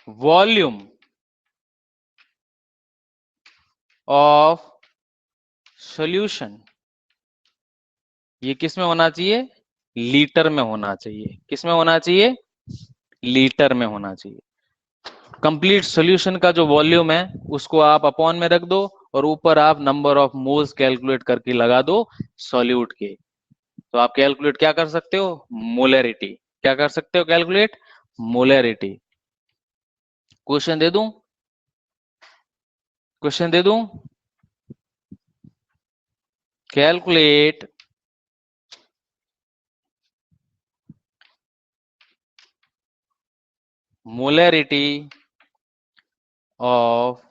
volume of solution. ये किस में होना चाहिए? लीटर में होना चाहिए। किस में होना चाहिए? लीटर में होना चाहिए। कंप्लीट सॉल्यूशन का जो वॉल्यूम है उसको आप अपॉन में रख दो, और ऊपर आप नंबर ऑफ मोल्स कैलकुलेट करके लगा दो सॉल्यूट के। तो आप कैलकुलेट क्या कर सकते हो? मोलरिटी। क्या कर सकते हो कैलकुलेट? मोलरिटी। क्वेश्चन दे दूं? क्वेश्चन दे दूं? Calculate molarity of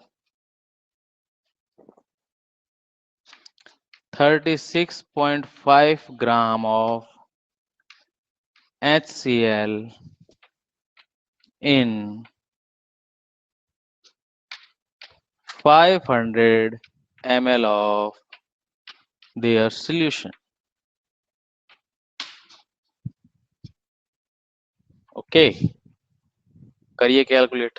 36.5 gram of HCl in 500 ml of their solution. Okay, करिए कैलकुलेट।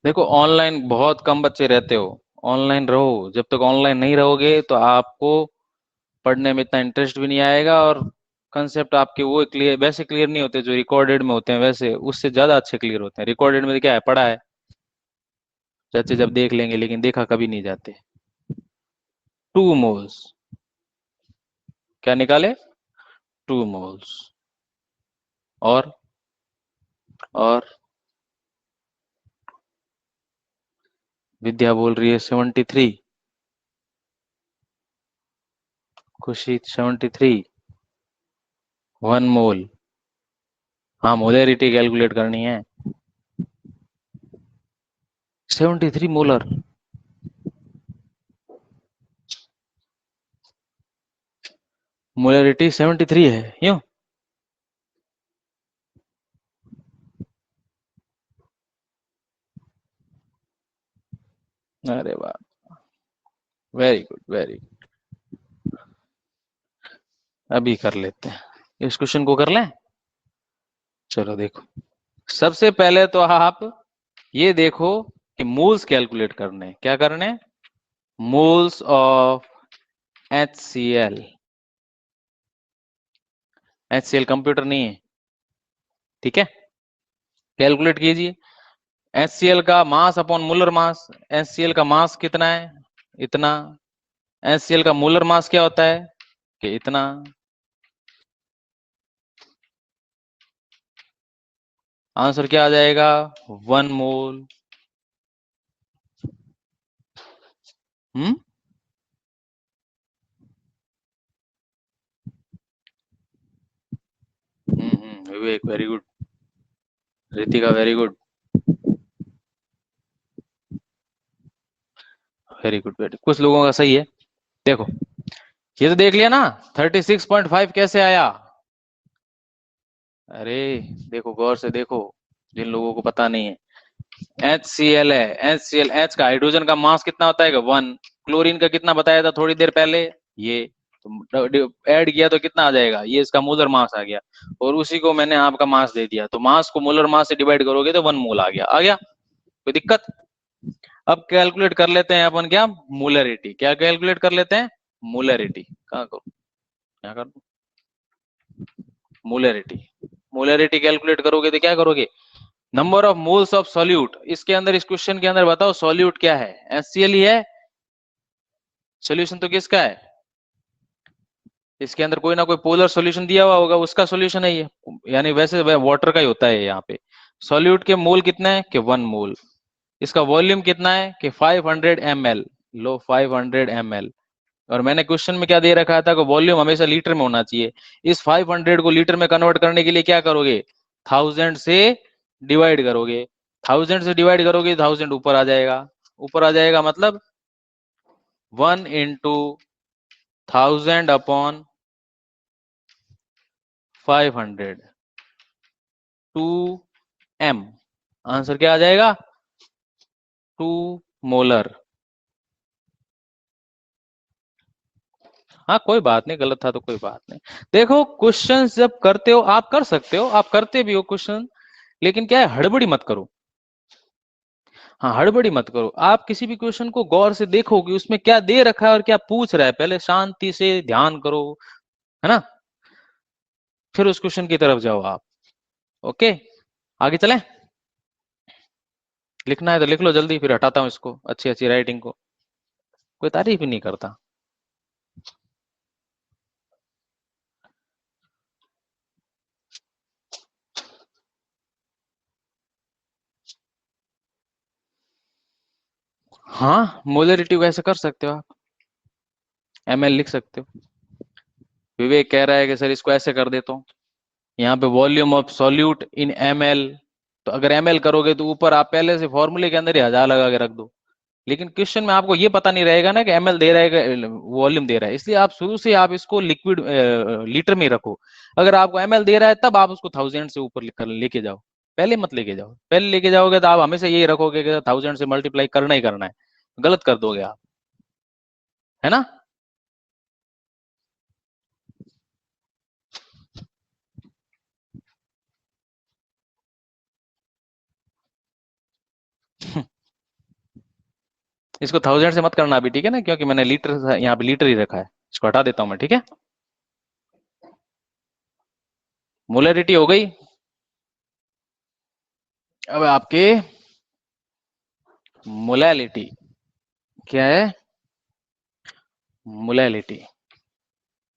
देखो ऑनलाइन बहुत कम बच्चे रहते हो, ऑनलाइन रहो। जब तक ऑनलाइन नहीं रहोगे तो आपको पढ़ने में इतना इंटरेस्ट भी नहीं आएगा, और कंसेप्ट आपके वो क्लियर, वैसे क्लियर नहीं होते जो रिकॉर्डेड में होते हैं, वैसे उससे ज्यादा अच्छे क्लियर होते हैं। रिकॉर्डेड में क्या है, पढ़ा है, बच्चे जब देख लेंगे, लेकिन देखा कभी नहीं जाते। 2 मोल्स, क्या निकाले? 2 मोल्स। और विद्या बोल रही है 73, खुशी 73, 1 मोल। हाँ, मोलरिटी कैलकुलेट करनी है। 73 मोलर। मोलरिटी 73 है, यूं? अरे वाह, वेरी गुड वेरी गुड। अभी कर लेते हैं, इस क्वेश्चन को कर लें। चलो देखो, सबसे पहले तो आप ये देखो कि मोल्स कैलकुलेट करने, क्या करने? Moles of HCl। HCl computer नहीं है, ठीक है? कैलकुलेट कीजिए HCl का मास अपॉन मोलर मास। HCl का मास कितना है? इतना। HCl का मोलर मास क्या होता है? कि इतना। आंसर क्या आ जाएगा? 1 mole. Hmm Vivek very good. Ritika very good, very good very. कुछ लोगों का सही है। देखो, ये तो देख लिया ना, 36.5 कैसे आया? अरे देखो, गौर से देखो, जिन लोगों को पता नहीं है। HCl है, HCl, H का हाइड्रोजन का मास कितना होता है? 1। क्लोरीन का कितना बताया था थोड़ी देर पहले? ये तो ऐड किया तो कितना आ जाएगा? ये इसका मोलर मास आ गया, और उसी को मैंने आपका मास दे दिया, तो मास को मोलर मास से डिवाइड करोगे तो 1 मोल आ गया। आ गया? कोई दिक्कत? अब कैलकुलेट कर लेते हैं अपन, क्या? मोलरिटी। क्या कैलकुलेट कर लेते हैं? मोलरिटी। कहाँ करो, क्या कर दो? मोलरिटी। मोलरिटी कैलकुलेट करोगे तो क्या करोगे? Number of moles of solute. इसके अंदर, इस क्वेश्चन के अंदर बताओ सॉल्यूट क्या है? HCl ही है। सोल्यूशन तो किसका है? इसके अंदर कोई ना कोई पोलर सॉल्यूशन दिया हुआ होगा, उसका सॉल्यूशन है ये, यानी वैसे वाटर का ही होता है यहाँ पे। सॉल्यूट के मोल कितने हैं? कि 1 मोल। इसका वॉल्यूम कितना है? कि 500 ml। लो 500 ml। और मैंने क्वेश्चन में क्या दे रखा था कि वॉल्यूम हमेशा लीटर में होना चाहिए। इस 500 को लीटर में कन्वर्ट करने के लिए क्या करोगे? 1000 से डिवाइड करोगे। 1000 से डिवाइड करोगे, 1000 ऊपर आ जाएगा। ऊपर आ जाएगा मतलब 1 × 1000 अपॉन 500, 2m। आंसर क्या आ जाएगा? 2 मोलर। हाँ कोई बात नहीं, गलत था तो कोई बात नहीं। देखो, क्वेश्चंस जब करते हो, आप कर सकते हो, आप करते भी हो क्वेश्चन, लेकिन क्या है, हड़बड़ी मत करो। हाँ, हड़बड़ी मत करो। आप किसी भी क्वेश्चन को गौर से देखो कि उसमें क्या दे रखा है और क्या पूछ रहा है, पहले शांति से ध्यान करो, है ना? फिर उस क्वेश्चन की तरफ जाओ आप। ओके, आगे चलें। लिखना है तो लिख लो जल्दी, फिर हटाता हूँ इसको, अच्छी अच्छी राइटिंग को। कोई तारीफ ही नहीं करता। हाँ, मोलरिटी को ऐसे कर सकते हो आप, ML लिख सकते हो। विवेक कह रहा है कि सर इसको ऐसे कर देता हूँ, यहाँ पे volume of solute in ML। तो अगर ML करोगे तो ऊपर आप पहले से फॉर्मूले के अंदर ही 1000 लगा के रख दो। लेकिन क्वेश्चन में आपको ये पता नहीं रहेगा ना कि ML दे रहा है, वॉल्यूम दे रहा है, इसलिए आप शुरू से आप इसको लिक्विड लीटर में रखो। अगर आपको ML दे रहा है तब आप उसको 1000 से ऊपर लेके जाओ। पहले मत लेके जाओ, पहले लेके जाओगे तो आप हमेशा यही रखोगे कि 1000 से मल्टीप्लाई करना ही करना है, गलत कर दोगे आप, है ना? इसको 1000 से मत करना अभी, ठीक है ना, क्योंकि मैंने लीटर यहाँ पे लीटर ही रखा है। इसको हटा देता हूँ मैं, ठीक है? मोलरिटी हो गई। अब आपके मोलैलिटी क्या है? मोलैलिटी।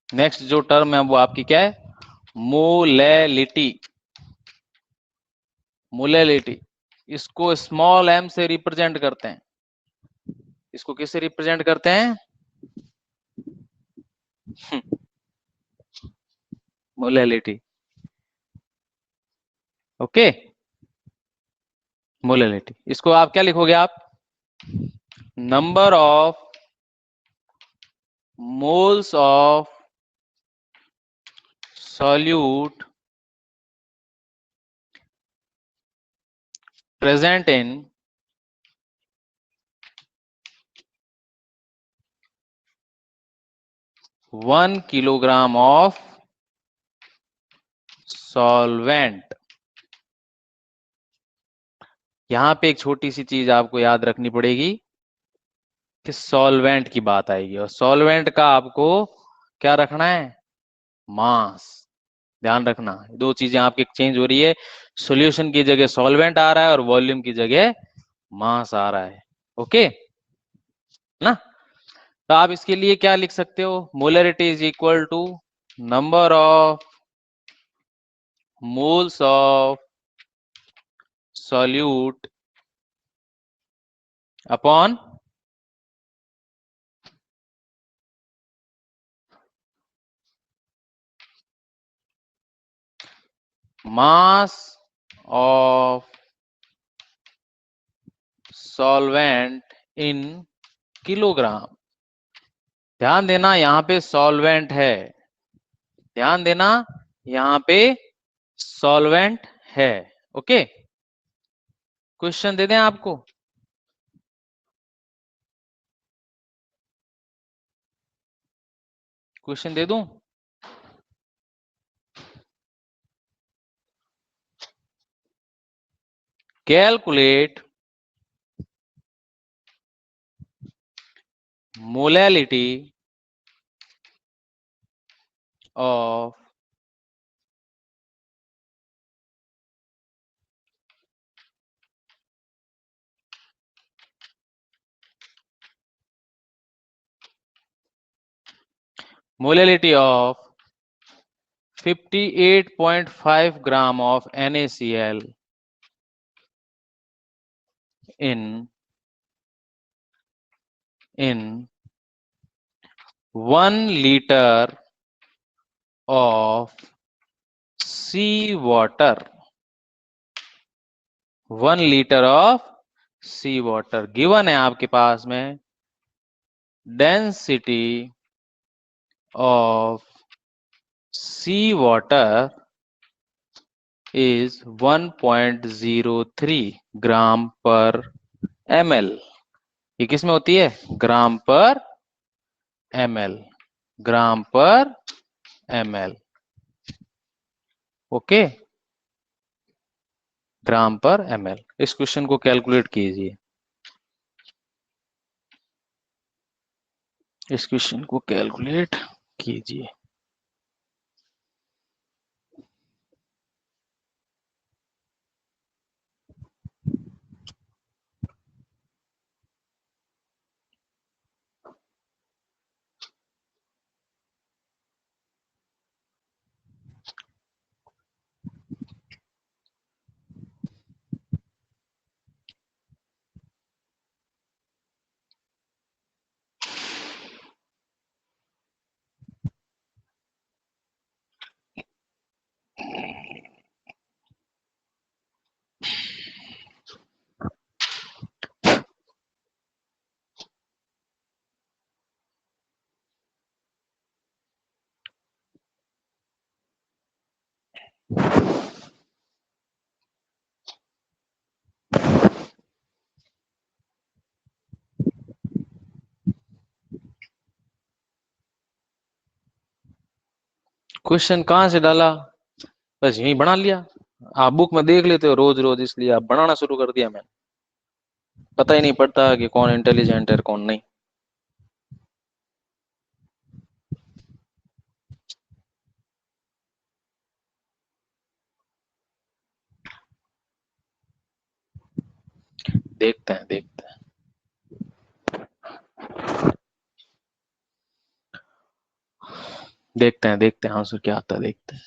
नेक्स्ट जो टर्म है वो आपकी क्या है? मोलैलिटी। मोलैलिटी, इसको स्मॉल m से रिप्रेजेंट करते हैं। इसको किससे रिप्रेजेंट करते हैं? मोलैलिटी। ओके, मोलैलिटी, इसको आप क्या लिखोगे? आप number of moles of solute present in 1 kilogram of solvent। यहां पे एक छोटी सी चीज आपको याद रखनी पड़ेगी कि सॉल्वेंट की बात आएगी, और सॉल्वेंट का आपको क्या रखना है, मास। ध्यान रखना, दो चीजें आपकी चेंज हो रही है, सॉल्यूशन की जगह सॉल्वेंट आ रहा है और वॉल्यूम की जगह मास आ रहा है। ओके ना? तो आप इसके लिए क्या लिख सकते हो, molarity is equal to number of moles of solute upon mass of solvent in kilogram. ध्यान देना यहां पे सॉल्वेंट है, ध्यान देना यहां पे सॉल्वेंट है। ओके, क्वेश्चन दे दें आपको? क्वेश्चन दे दूं? Calculate molality of molality of 58.5 gram of NaCl in 1 liter of sea water। 1 litre of sea water given है आपके पास में, density of sea water is 1.03 gram per ml। ये किस में होती है, ग्राम पर ml, ग्राम पर ml। ओके, ग्राम per ml। इस क्वेश्चन को कैलकुलेट कीजिए, इस क्वेश्चन को कैलकुलेट कीजिए। क्वेश्चन कहां से डाला, बस यही बना लिया। आप बुक में देख लेते हो रोज रोज, इसलिए आप बनाना शुरू कर दिया मैंने। पता ही नहीं पड़ता कि कौन इंटेलिजेंट है कौन नहीं। देखते हैं देखते हैं, देखते हैं आंसर क्या आता है, देखते हैं।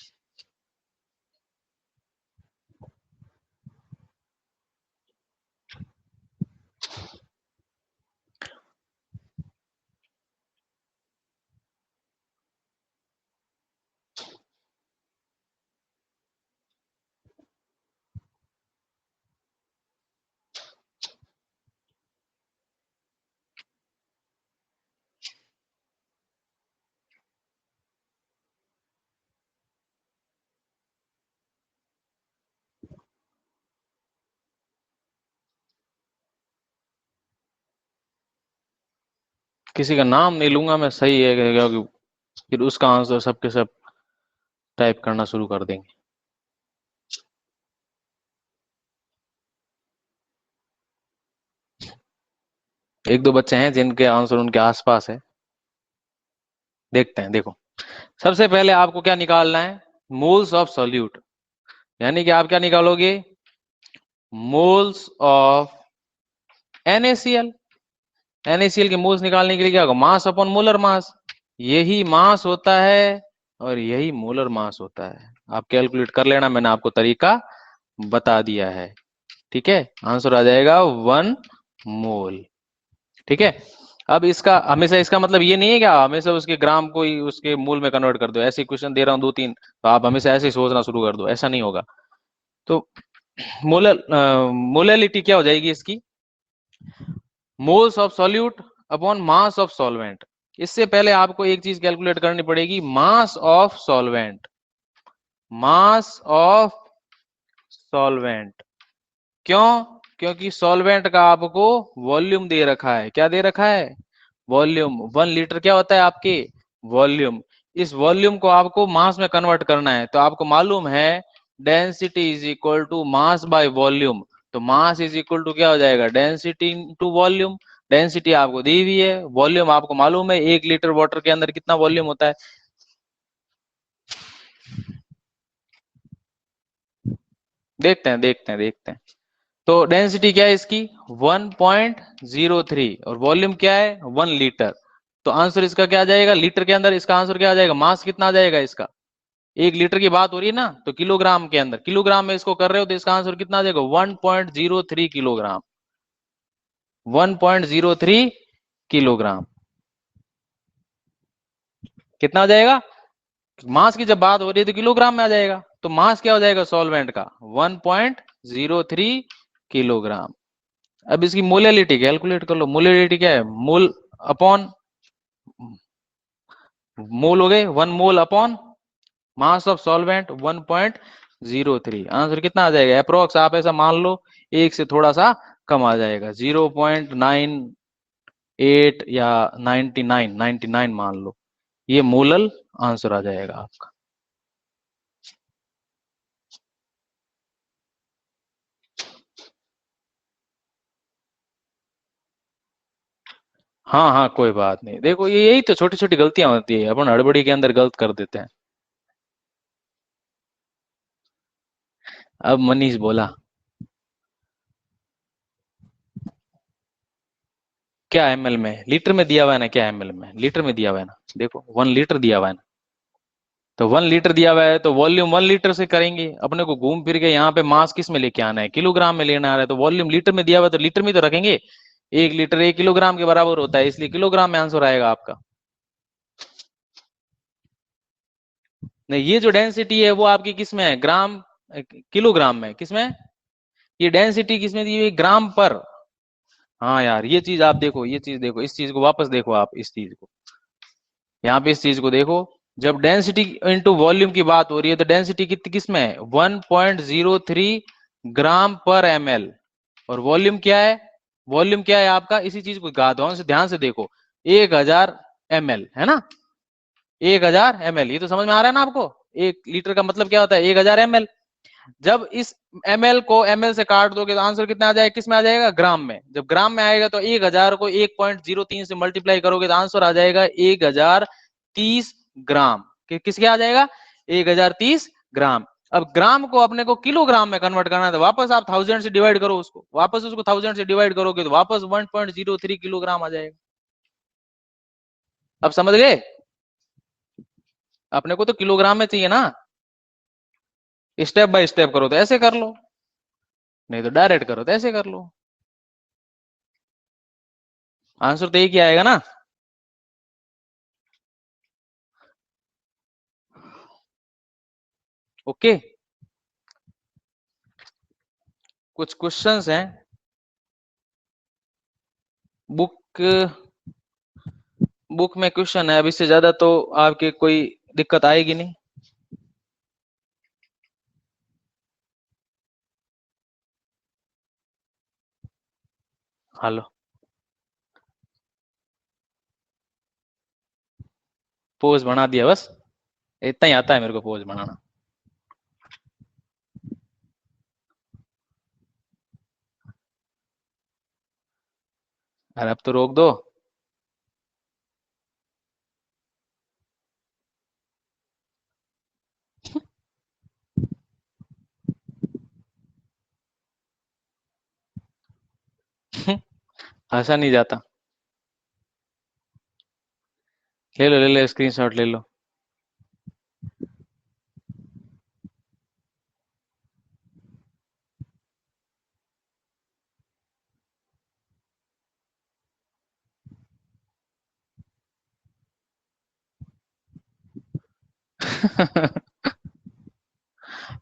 किसी का नाम नहीं लूंगा मैं, सही है, क्योंकि फिर उसका आंसर सबके सब टाइप करना शुरू कर देंगे। एक दो बच्चे हैं जिनके आंसर उनके आसपास है, देखते हैं। देखो, सबसे पहले आपको क्या निकालना है? मोल्स ऑफ सॉल्यूट, यानी कि आप क्या निकालोगे? Moles of NaCl। NaCl के मोल्स निकालने के लिए क्या होगा? मास अपॉन मोलर मास। यही मास होता है और यही मोलर मास होता है। आप कैलकुलेट कर लेना, मैंने आपको तरीका बता दिया है। ठीक है, आंसर आ जाएगा 1 मोल। ठीक है। अब इसका हमेशा, इसका मतलब ये नहीं है क्या हमेशा उसके ग्राम को ही उसके मूल में कन्वर्ट कर दो। ऐसे क्वेश्चन दे रहा हूं दो तीन, तो आप हमेशा ऐसे ही सोचना शुरू कर दो, ऐसा नहीं होगा। तो मोलर मोलैलिटी क्या हो जाएगी इसकी? Moles of solute upon mass of solvent. इससे पहले आपको एक चीज कैलकुलेट करनी पड़ेगी, मास of solvent. Mass of solvent. क्यों? क्योंकि सॉल्वेंट का आपको वॉल्यूम दे रखा है। क्या दे रखा है? वॉल्यूम। 1 लीटर क्या होता है आपके? वॉल्यूम। इस वॉल्यूम को आपको मास में कन्वर्ट करना है, तो आपको मालूम है density is equal to mass by volume. तो मास इज इक्वल टू क्या हो जाएगा? Density into volume. डेंसिटी आपको दी हुई है, वॉल्यूम आपको मालूम है। 1 लीटर वाटर के अंदर कितना वॉल्यूम होता है? देखते हैं। तो डेंसिटी क्या है इसकी? 1.03, और वॉल्यूम क्या है? 1 लीटर। तो आंसर इसका क्या आ जाएगा? लीटर के अंदर इसका आंसर क्या आ जाएगा? मास कितना आ जाएगा इसका? 1 लीटर की बात हो रही है ना, तो किलोग्राम के अंदर, किलोग्राम में इसको कर रहे हो, तो इसका आंसर कितना आ जाएगा? 1.03 किलोग्राम। 1.03 किलोग्राम कितना आ जाएगा? मास की जब बात हो रही है तो किलोग्राम में आ जाएगा, तो मास क्या हो जाएगा सॉल्वेंट का? 1.03 किलोग्राम। अब इसकी मोलैलिटी कैलकुलेट कर लो। मोलैलिटी क्या है? मोल अपॉन मोल हो गए, 1 mole upon mass of solvent 1.03। Answer कितना आ जाएगा अप्रोक्स? आप ऐसा मान लो, एक से थोड़ा सा कम आ जाएगा, 0.98 या 99 मान लो। ये मोलल आंसर आ जाएगा आपका। हाँ हाँ, कोई बात नहीं। देखो, ये यही तो छोटी छोटी गलतियां होती है, अपन हड़बड़ी के अंदर गलत कर देते हैं। अब मनीष बोला, क्या ml में? लीटर में दिया हुआ है ना? क्या ml में? लीटर में दिया हुआ है ना? देखो, 1 लीटर दिया हुआ है ना, तो 1 लीटर दिया हुआ है, तो वॉल्यूम 1 लीटर से करेंगे। अपने को घूम फिर के यहाँ पे मास किस में लेके आना है? किलोग्राम में लेना आ रहा है, तो वॉल्यूम लीटर में दिया हुआ है, तो लीटर में तो रखेंगे। 1 लीटर 1 किलोग्राम के बराबर होता है, इसलिए किलोग्राम में आंसर आएगा आपका। नहीं, ये जो डेंसिटी है वो आपकी किस में है? ग्राम किलोग्राम में? किस में? ये डेंसिटी किस में दी हुई? ग्राम पर। हाँ यार, ये चीज आप देखो, ये चीज देखो, इस चीज को वापस देखो आप, इस चीज को यहाँ पे, इस चीज को देखो। जब डेंसिटी इंटू वॉल्यूम की बात हो रही है, तो डेंसिटी कितनी किस में है? 1.03 ग्राम पर ml। और वॉल्यूम क्या है? वॉल्यूम क्या है आपका? इसी चीज को ध्यान से देखो, 1000 ml है ना? 1000 ml, ये तो समझ में आ रहा है ना आपको? 1 लीटर का मतलब क्या होता है? 1000 ml। जब इस ml को ml से काट दोगे, तो आंसर कितना आ जाएगा? किस में आ जाएगा? ग्राम में। जब ग्राम में आएगा, तो 1000 को 1.03 से मल्टीप्लाई करोगे, तो आंसर आ जाएगा 1030 ग्राम। किसके आ जाएगा? 1030 ग्राम। अब ग्राम को अपने को किलोग्राम में कन्वर्ट करना है, तो वापस आप 1000 से डिवाइड करो उसको, वापस उसको 1000 से डिवाइड करोगे, तो वापस 1.03 किलोग्राम आ जाएगा। अब समझ गए? अपने को तो किलोग्राम में चाहिए ना। स्टेप बाय स्टेप करो तो ऐसे कर लो, नहीं तो डायरेक्ट करो तो ऐसे कर लो, आंसर तो एक ही आएगा ना। ओके, कुछ क्वेश्चंस हैं। बुक बुक में क्वेश्चन है, अब इससे ज्यादा तो आपके कोई दिक्कत आएगी नहीं। हेलो। पोज बना दिया बस, इतना ही आता है मेरे को पोज बनाना। अरे अब तो रोक दो। हंसा नहीं जाता। ले लो स्क्रीनशॉट ले लो।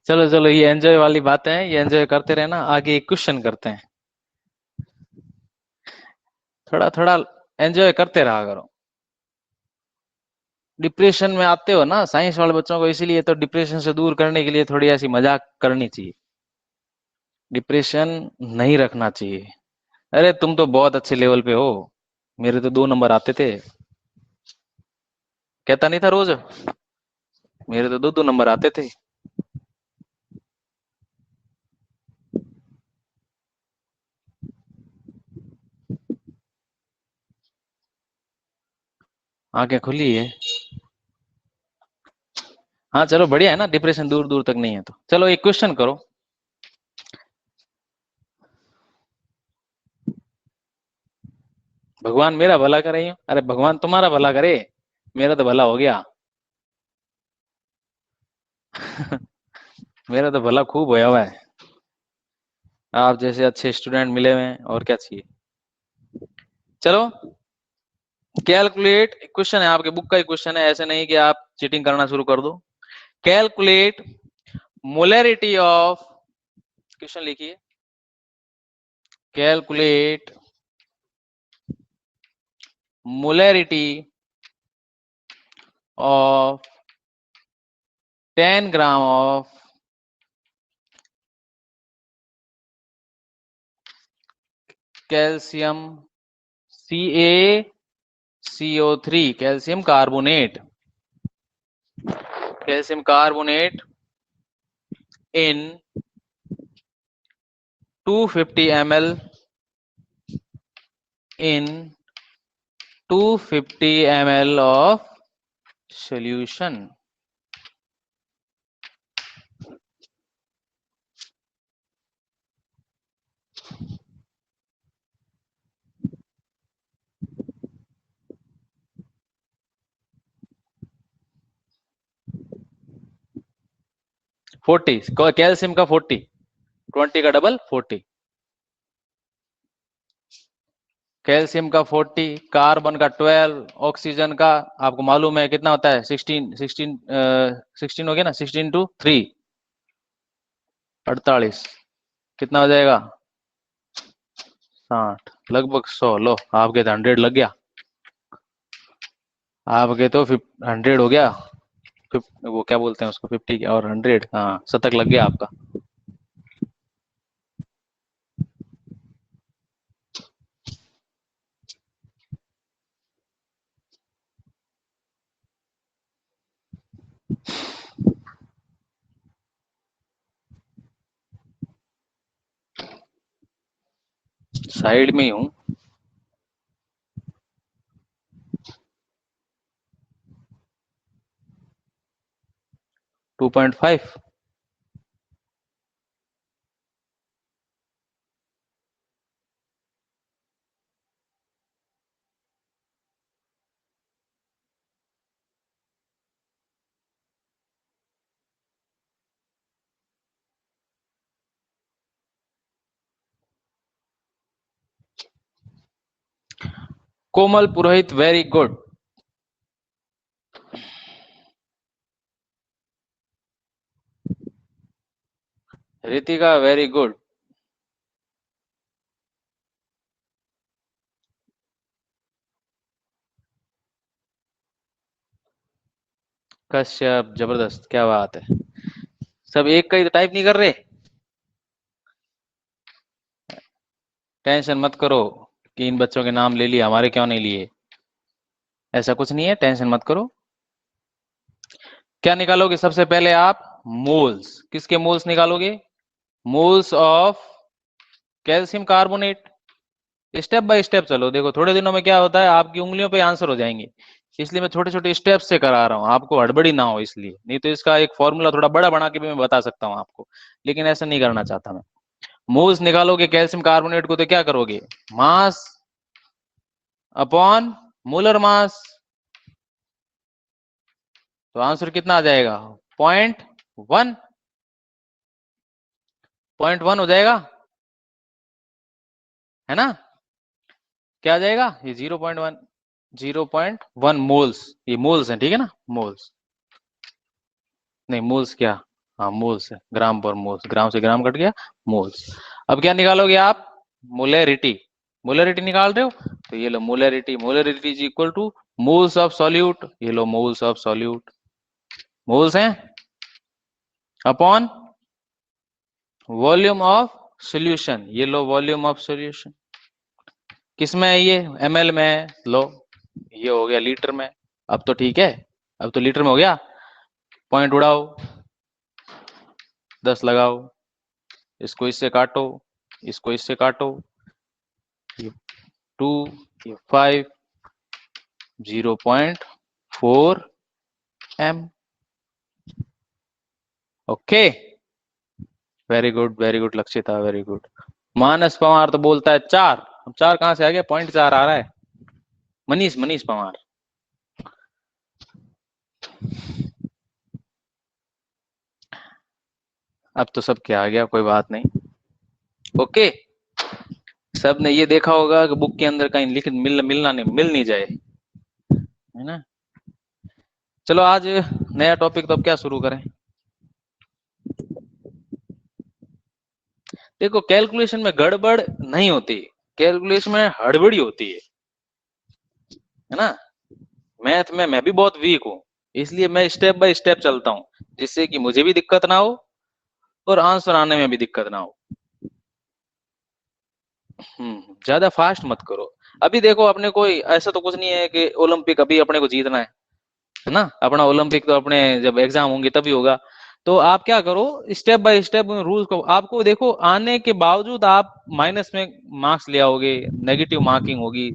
चलो चलो, ये एंजॉय वाली बातें हैं, ये एंजॉय करते रहना। आगे एक क्वेश्चन करते हैं। थोड़ा थोड़ा एंजॉय करते रहा करो। डिप्रेशन में आते हो ना साइंस वाले बच्चों को, इसीलिए तो डिप्रेशन से दूर करने के लिए थोड़ी ऐसी मजाक करनी चाहिए। डिप्रेशन नहीं रखना चाहिए। अरे तुम तो बहुत अच्छे लेवल पे हो, मेरे तो 2 नंबर आते थे। कहता नहीं था रोज, मेरे तो 2 2 नंबर आते थे। आंखें खुली है। हाँ चलो बढ़िया है ना, डिप्रेशन दूर दूर तक नहीं है तो। चलो एक क्वेश्चन करो। भगवान मेरा भला करे यूं? अरे भगवान तुम्हारा भला करे, मेरा तो भला हो गया। मेरा तो भला खूब होया हुआ है। आप जैसे अच्छे स्टूडेंट मिले हुए हैं, और क्या चाहिए। चलो, कैलकुलेट क्वेश्चन है, आपके बुक का ही क्वेश्चन है, ऐसे नहीं कि आप चीटिंग करना शुरू कर दो। कैलकुलेट मोलैरिटी ऑफ, क्वेश्चन लिखिए, calculate molarity of 10 gram of calcium CaCO3, calcium carbonate, calcium carbonate in 250 ml in 250 ml of solution। 40, calcium का 40, 20 का डबल 40। कैल्शियम का 40, कार्बन का 12, ऑक्सीजन का आपको मालूम है कितना होता है, 16 हो गया ना, 16 टू 3, 48, कितना हो जाएगा, 60, लगभग 100। लो आपके तो 100 लग गया, आपके तो 100 हो गया। वो क्या बोलते हैं उसको, 50 और 100, हाँ शतक लग गया आपका। साइड में ही हूँ। 2.5। Komal Purohit very good. Ritika very good. Kashyap जबरदस्त, क्या बात है। सब एक का ही टाइप नहीं कर रहे। टेंशन मत करो कि इन बच्चों के नाम ले लिए, हमारे क्यों नहीं लिए, ऐसा कुछ नहीं है, टेंशन मत करो। क्या निकालोगे सबसे पहले आप? मोल्स। किसके मोल्स निकालोगे? Moles of calcium carbonate. Step by step चलो, देखो थोड़े दिनों में क्या होता है आपकी उंगलियों पे आंसर हो जाएंगे, इसलिए मैं छोटे छोटे स्टेप से करा रहा हूँ, आपको हड़बड़ी ना हो इसलिए, नहीं तो इसका एक फॉर्मूला थोड़ा बड़ा बना के भी मैं बता सकता हूँ आपको, लेकिन ऐसा नहीं करना चाहता मैं। मोल्स निकालोगे कैल्शियम कार्बोनेट को तो क्या करोगे? मास अपॉन मोलर मास, तो आंसर कितना आ जाएगा? 0.1। 0.1 हो जाएगा, है ना? क्या आ जाएगा? ये 0.1, 0.1 मोल्स, ये मोल्स है, ठीक है ना? मोल्स नहीं, मोल्स क्या, हाँ मोल्स है, ग्राम पर मोल्स, ग्राम से ग्राम कट गया, मोल्स। अब क्या निकालोगे आप? मोलैरिटी। मोलैरिटी निकाल रहे हो, तो ये लो molarity, molarity is equal to moles of solute, ये लो मोल्स ऑफ सॉल्यूट, मोल्स हैं अपॉन वॉल्यूम ऑफ सॉल्यूशन, ये लो वॉल्यूम ऑफ सॉल्यूशन। किसमें है ये? ml में है, लो ये हो गया लीटर में। अब तो ठीक है, अब तो लीटर में हो गया। पॉइंट उड़ाओ, 10 लगाओ, इसको इससे काटो, इसको इससे काटो, ये 2, ये 5, 0.4 m। Okay, very good Lakshita, very good. Manas Pawar तो बोलता है 4, अब 4 कहां से आ गया? 0.4 आ रहा है। मनीष, मनीष पवार, अब तो सब क्या आ गया, कोई बात नहीं। ओके, सब ने ये देखा होगा कि बुक के अंदर कहीं लिख मिलना नहीं, मिल नहीं जाए, है ना? चलो आज नया टॉपिक, तो अब क्या शुरू करें? देखो कैलकुलेशन में गड़बड़ नहीं होती, कैलकुलेशन में हड़बड़ी होती है ना? मैथ में मैं भी बहुत वीक हूँ, इसलिए मैं स्टेप बाय स्टेप चलता हूँ, जिससे कि मुझे भी दिक्कत ना हो और आंसर आने में भी दिक्कत ना हो। ज्यादा फास्ट मत करो। अभी देखो अपने कोई ऐसा तो कुछ नहीं है कि ओलंपिक अभी अपने को जीतना है ना? अपना ओलंपिक तो अपने जब एग्जाम होंगे तभी होगा। तो आप क्या करो, स्टेप बाय स्टेप रूल्स को, आपको देखो आने के बावजूद आप माइनस में मार्क्स ले आओगे, नेगेटिव मार्किंग होगी,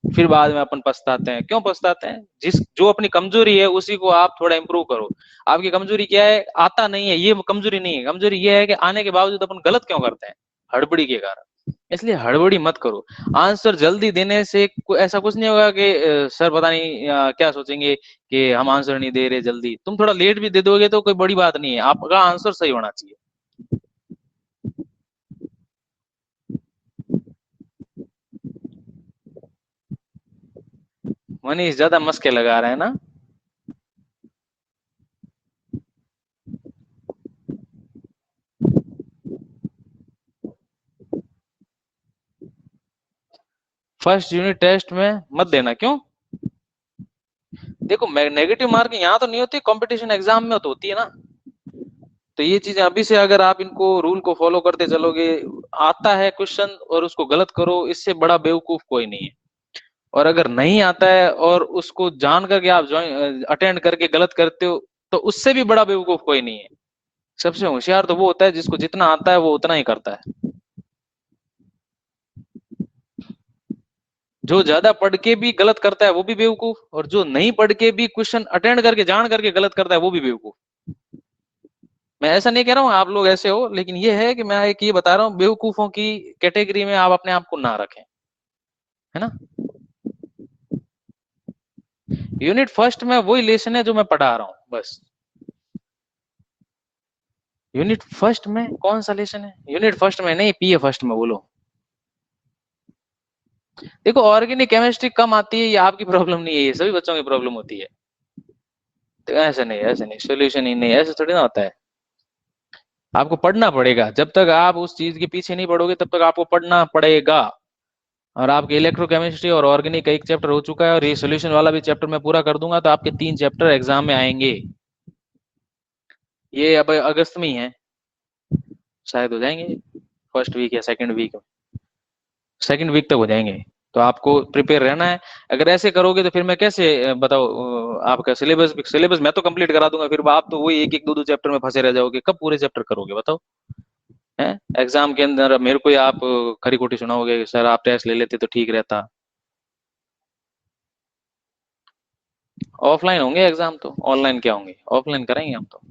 फिर बाद में अपन पछताते हैं। क्यों पछताते हैं? जिस जो अपनी कमजोरी है उसी को आप थोड़ा इंप्रूव करो। आपकी कमजोरी क्या है? आता नहीं है, ये कमजोरी नहीं है, कमजोरी ये है कि आने के बावजूद अपन गलत क्यों करते हैं? हड़बड़ी के कारण। इसलिए हड़बड़ी मत करो। आंसर जल्दी देने से ऐसा कुछ नहीं होगा कि सर पता नहीं क्या सोचेंगे कि हम आंसर नहीं दे रहे जल्दी। तुम थोड़ा लेट भी दे दोगे तो कोई बड़ी बात नहीं है, आपका आंसर सही होना चाहिए। मनीष ज्यादा मस्के लगा रहे हैं ना? फर्स्ट यूनिट टेस्ट में मत देना, क्यों? देखो नेगेटिव मार्किंग यहाँ तो नहीं होती, कंपटीशन एग्जाम में तो होती है ना। तो ये चीजें अभी से अगर आप इनको रूल को फॉलो करते चलोगे, आता है क्वेश्चन और उसको गलत करो, इससे बड़ा बेवकूफ कोई नहीं है। और अगर नहीं आता है और उसको जान करके आप ज्वाइन अटेंड करके गलत करते हो, तो उससे भी बड़ा बेवकूफ कोई नहीं है। सबसे होशियार तो वो होता है जिसको जितना आता है वो उतना ही करता है। जो ज्यादा पढ़ के भी गलत करता है वो भी बेवकूफ, और जो नहीं पढ़ के भी क्वेश्चन अटेंड करके जान करके गलत करता है वो भी बेवकूफ। मैं ऐसा नहीं कह रहा हूँ आप लोग ऐसे हो, लेकिन ये है कि मैं एक ये बता रहा हूँ, बेवकूफों की कैटेगरी में आप अपने आप को ना रखें, है ना? यूनिट फर्स्ट में वही लेसन है जो मैं पढ़ा रहा हूँ बस। यूनिट फर्स्ट में कौन सा लेसन है? यूनिट फर्स्ट में नहीं, पीए फर्स्ट में बोलो। देखो ऑर्गेनिक केमिस्ट्री कम आती है, ये आपकी प्रॉब्लम नहीं है, ये सभी बच्चों की प्रॉब्लम होती है। तो ऐसे नहीं, ऐसे नहीं, सोल्यूशन ही नहीं, ऐसे थोड़ी ना होता है। आपको पढ़ना पड़ेगा, जब तक आप उस चीज के पीछे नहीं पढ़ोगे तब तक आपको पढ़ना पड़ेगा। और आपके इलेक्ट्रोकेमिस्ट्री और ऑर्गेनिक का एक चैप्टर हो चुका है, और ये सोल्यूशन वाला भी चैप्टर मैं पूरा कर दूंगा, तो आपके 3 चैप्टर एग्जाम में आएंगे। ये अब अगस्त में ही है, शायद हो जाएंगे फर्स्ट वीक या सेकंड वीक, सेकंड वीक तक हो जाएंगे। तो आपको प्रिपेयर रहना है। अगर ऐसे करोगे तो फिर मैं कैसे बताओ, आपका सिलेबस सिलेबस मैं तो कंप्लीट करा दूंगा, फिर आप तो वही एक एक दो दो चैप्टर में फंसे रह जाओगे, कब पूरे चैप्टर करोगे बताओ। हैं, एग्जाम के अंदर मेरे को ही आप खरी खोटी सुनाओगे कि सर आप टेस्ट ले लेते तो ठीक रहता। ऑफलाइन होंगे एग्जाम तो, ऑनलाइन क्या होंगे, ऑफलाइन कराएंगे हम तो।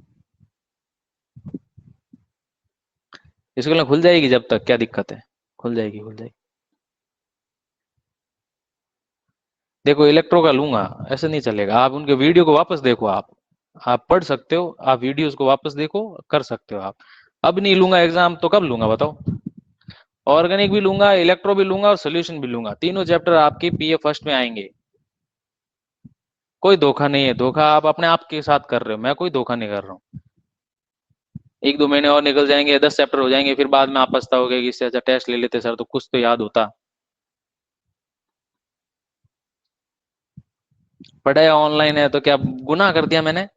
स्कूल खुल जाएगी जब तक, क्या दिक्कत है, खुल जाएगी खुल जाएगी। देखो इलेक्ट्रो का लूंगा, ऐसे नहीं चलेगा, आप उनके वीडियो को वापस देखो। आप पढ़ सकते हो, आप वीडियोस को वापस देखो, कर सकते हो आप। अब नहीं लूंगा एग्जाम तो कब लूंगा बताओ। ऑर्गेनिक भी लूंगा, इलेक्ट्रो भी लूंगा और सोल्यूशन भी लूंगा, तीनों चैप्टर आपके पीए फर्स्ट में आएंगे। कोई धोखा नहीं है, धोखा आप अपने आप के साथ कर रहे हो, मैं कोई धोखा नहीं कर रहा हूँ। एक दो महीने और निकल जाएंगे, 10 चैप्टर हो जाएंगे, फिर बाद में आप पछताओगे कि इससे अच्छा टेस्ट ले लेते सर, तो कुछ तो याद होता। पढ़ाया ऑनलाइन है तो क्या गुनाह कर दिया मैंने।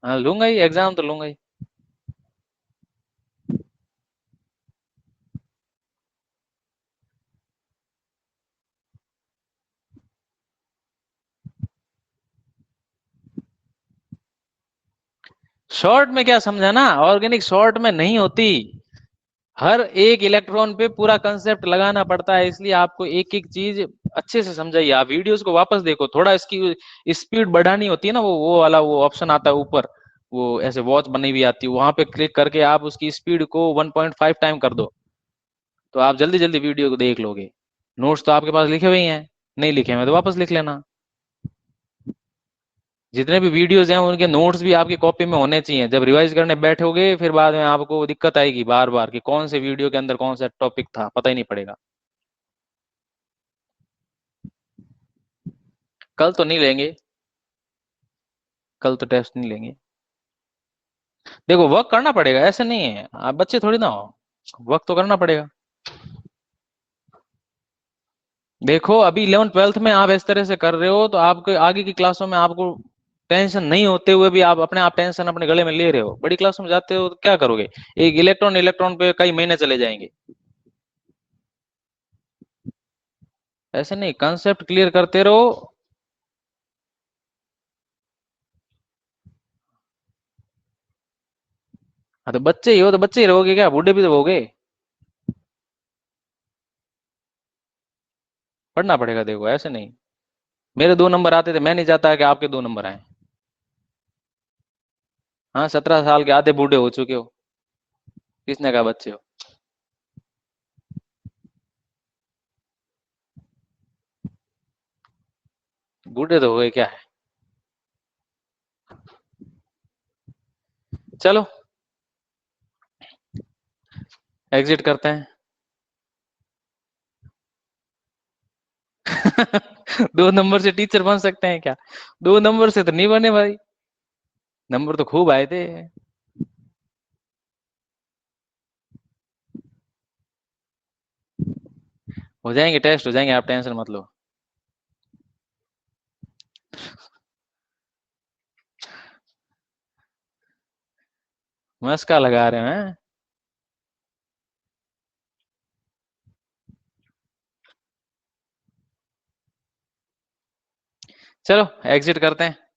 हाँ लूंगा ही, एग्जाम तो लूंगा ही। शॉर्ट में क्या समझा ना, ऑर्गेनिक शॉर्ट में नहीं होती। हर एक इलेक्ट्रॉन पे पूरा कंसेप्ट लगाना पड़ता है, इसलिए आपको एक एक चीज अच्छे से समझाइए। आप वीडियोस को वापस देखो, थोड़ा इसकी स्पीड बढ़ानी होती है ना, वो वाला वो ऑप्शन आता है ऊपर, वो ऐसे वॉच बनी हुई आती है, वहां पे क्लिक करके आप उसकी स्पीड को 1.5 टाइम कर दो, तो आप जल्दी जल्दी वीडियो को देख लोगे। नोट्स तो आपके पास लिखे हुए ही हैं, नहीं लिखे हैं तो वापस लिख लेना। जितने भी वीडियोस हैं उनके नोट्स भी आपकी कॉपी में होने चाहिए, जब रिवाइज करने बैठोगे फिर बाद में आपको दिक्कत आएगी बार बार कि कौन से वीडियो के अंदर कौन सा टॉपिक था, पता ही नहीं पड़ेगा। कल तो नहीं लेंगे, कल तो टेस्ट नहीं लेंगे। देखो वर्क करना पड़ेगा, ऐसे नहीं है आप बच्चे थोड़ी ना हो, वर्क तो करना पड़ेगा। देखो अभी 11th 12th में आप इस तरह से कर रहे हो, तो आपके आगे की क्लासों में आपको टेंशन नहीं होते हुए भी आप अपने आप टेंशन अपने गले में ले रहे हो, बड़ी क्लासों में जाते हो तो क्या करोगे। एक इलेक्ट्रॉन इलेक्ट्रॉन पे कई महीने चले जाएंगे। ऐसे नहीं, कंसेप्ट क्लियर करते रहो। हाँ तो बच्चे ही हो तो बच्चे ही रहोगे, क्या बूढ़े भी तो होगे। पढ़ना पड़ेगा, देखो ऐसे नहीं। मेरे 2 नंबर आते थे, मैं नहीं चाहता कि आपके 2 नंबर आए। हाँ 17 साल के आधे बूढ़े हो चुके हो, किसने कहा बच्चे हो। बूढ़े तो हो गए क्या है। चलो एग्जिट करते हैं। 2 नंबर से टीचर बन सकते हैं क्या, 2 नंबर से तो नहीं बने भाई, नंबर तो खूब आए थे। हो जाएंगे, टेस्ट हो जाएंगे, आप टेंशन मत लो। मस्का लगा रहे हैं। चलो एग्जिट करते हैं।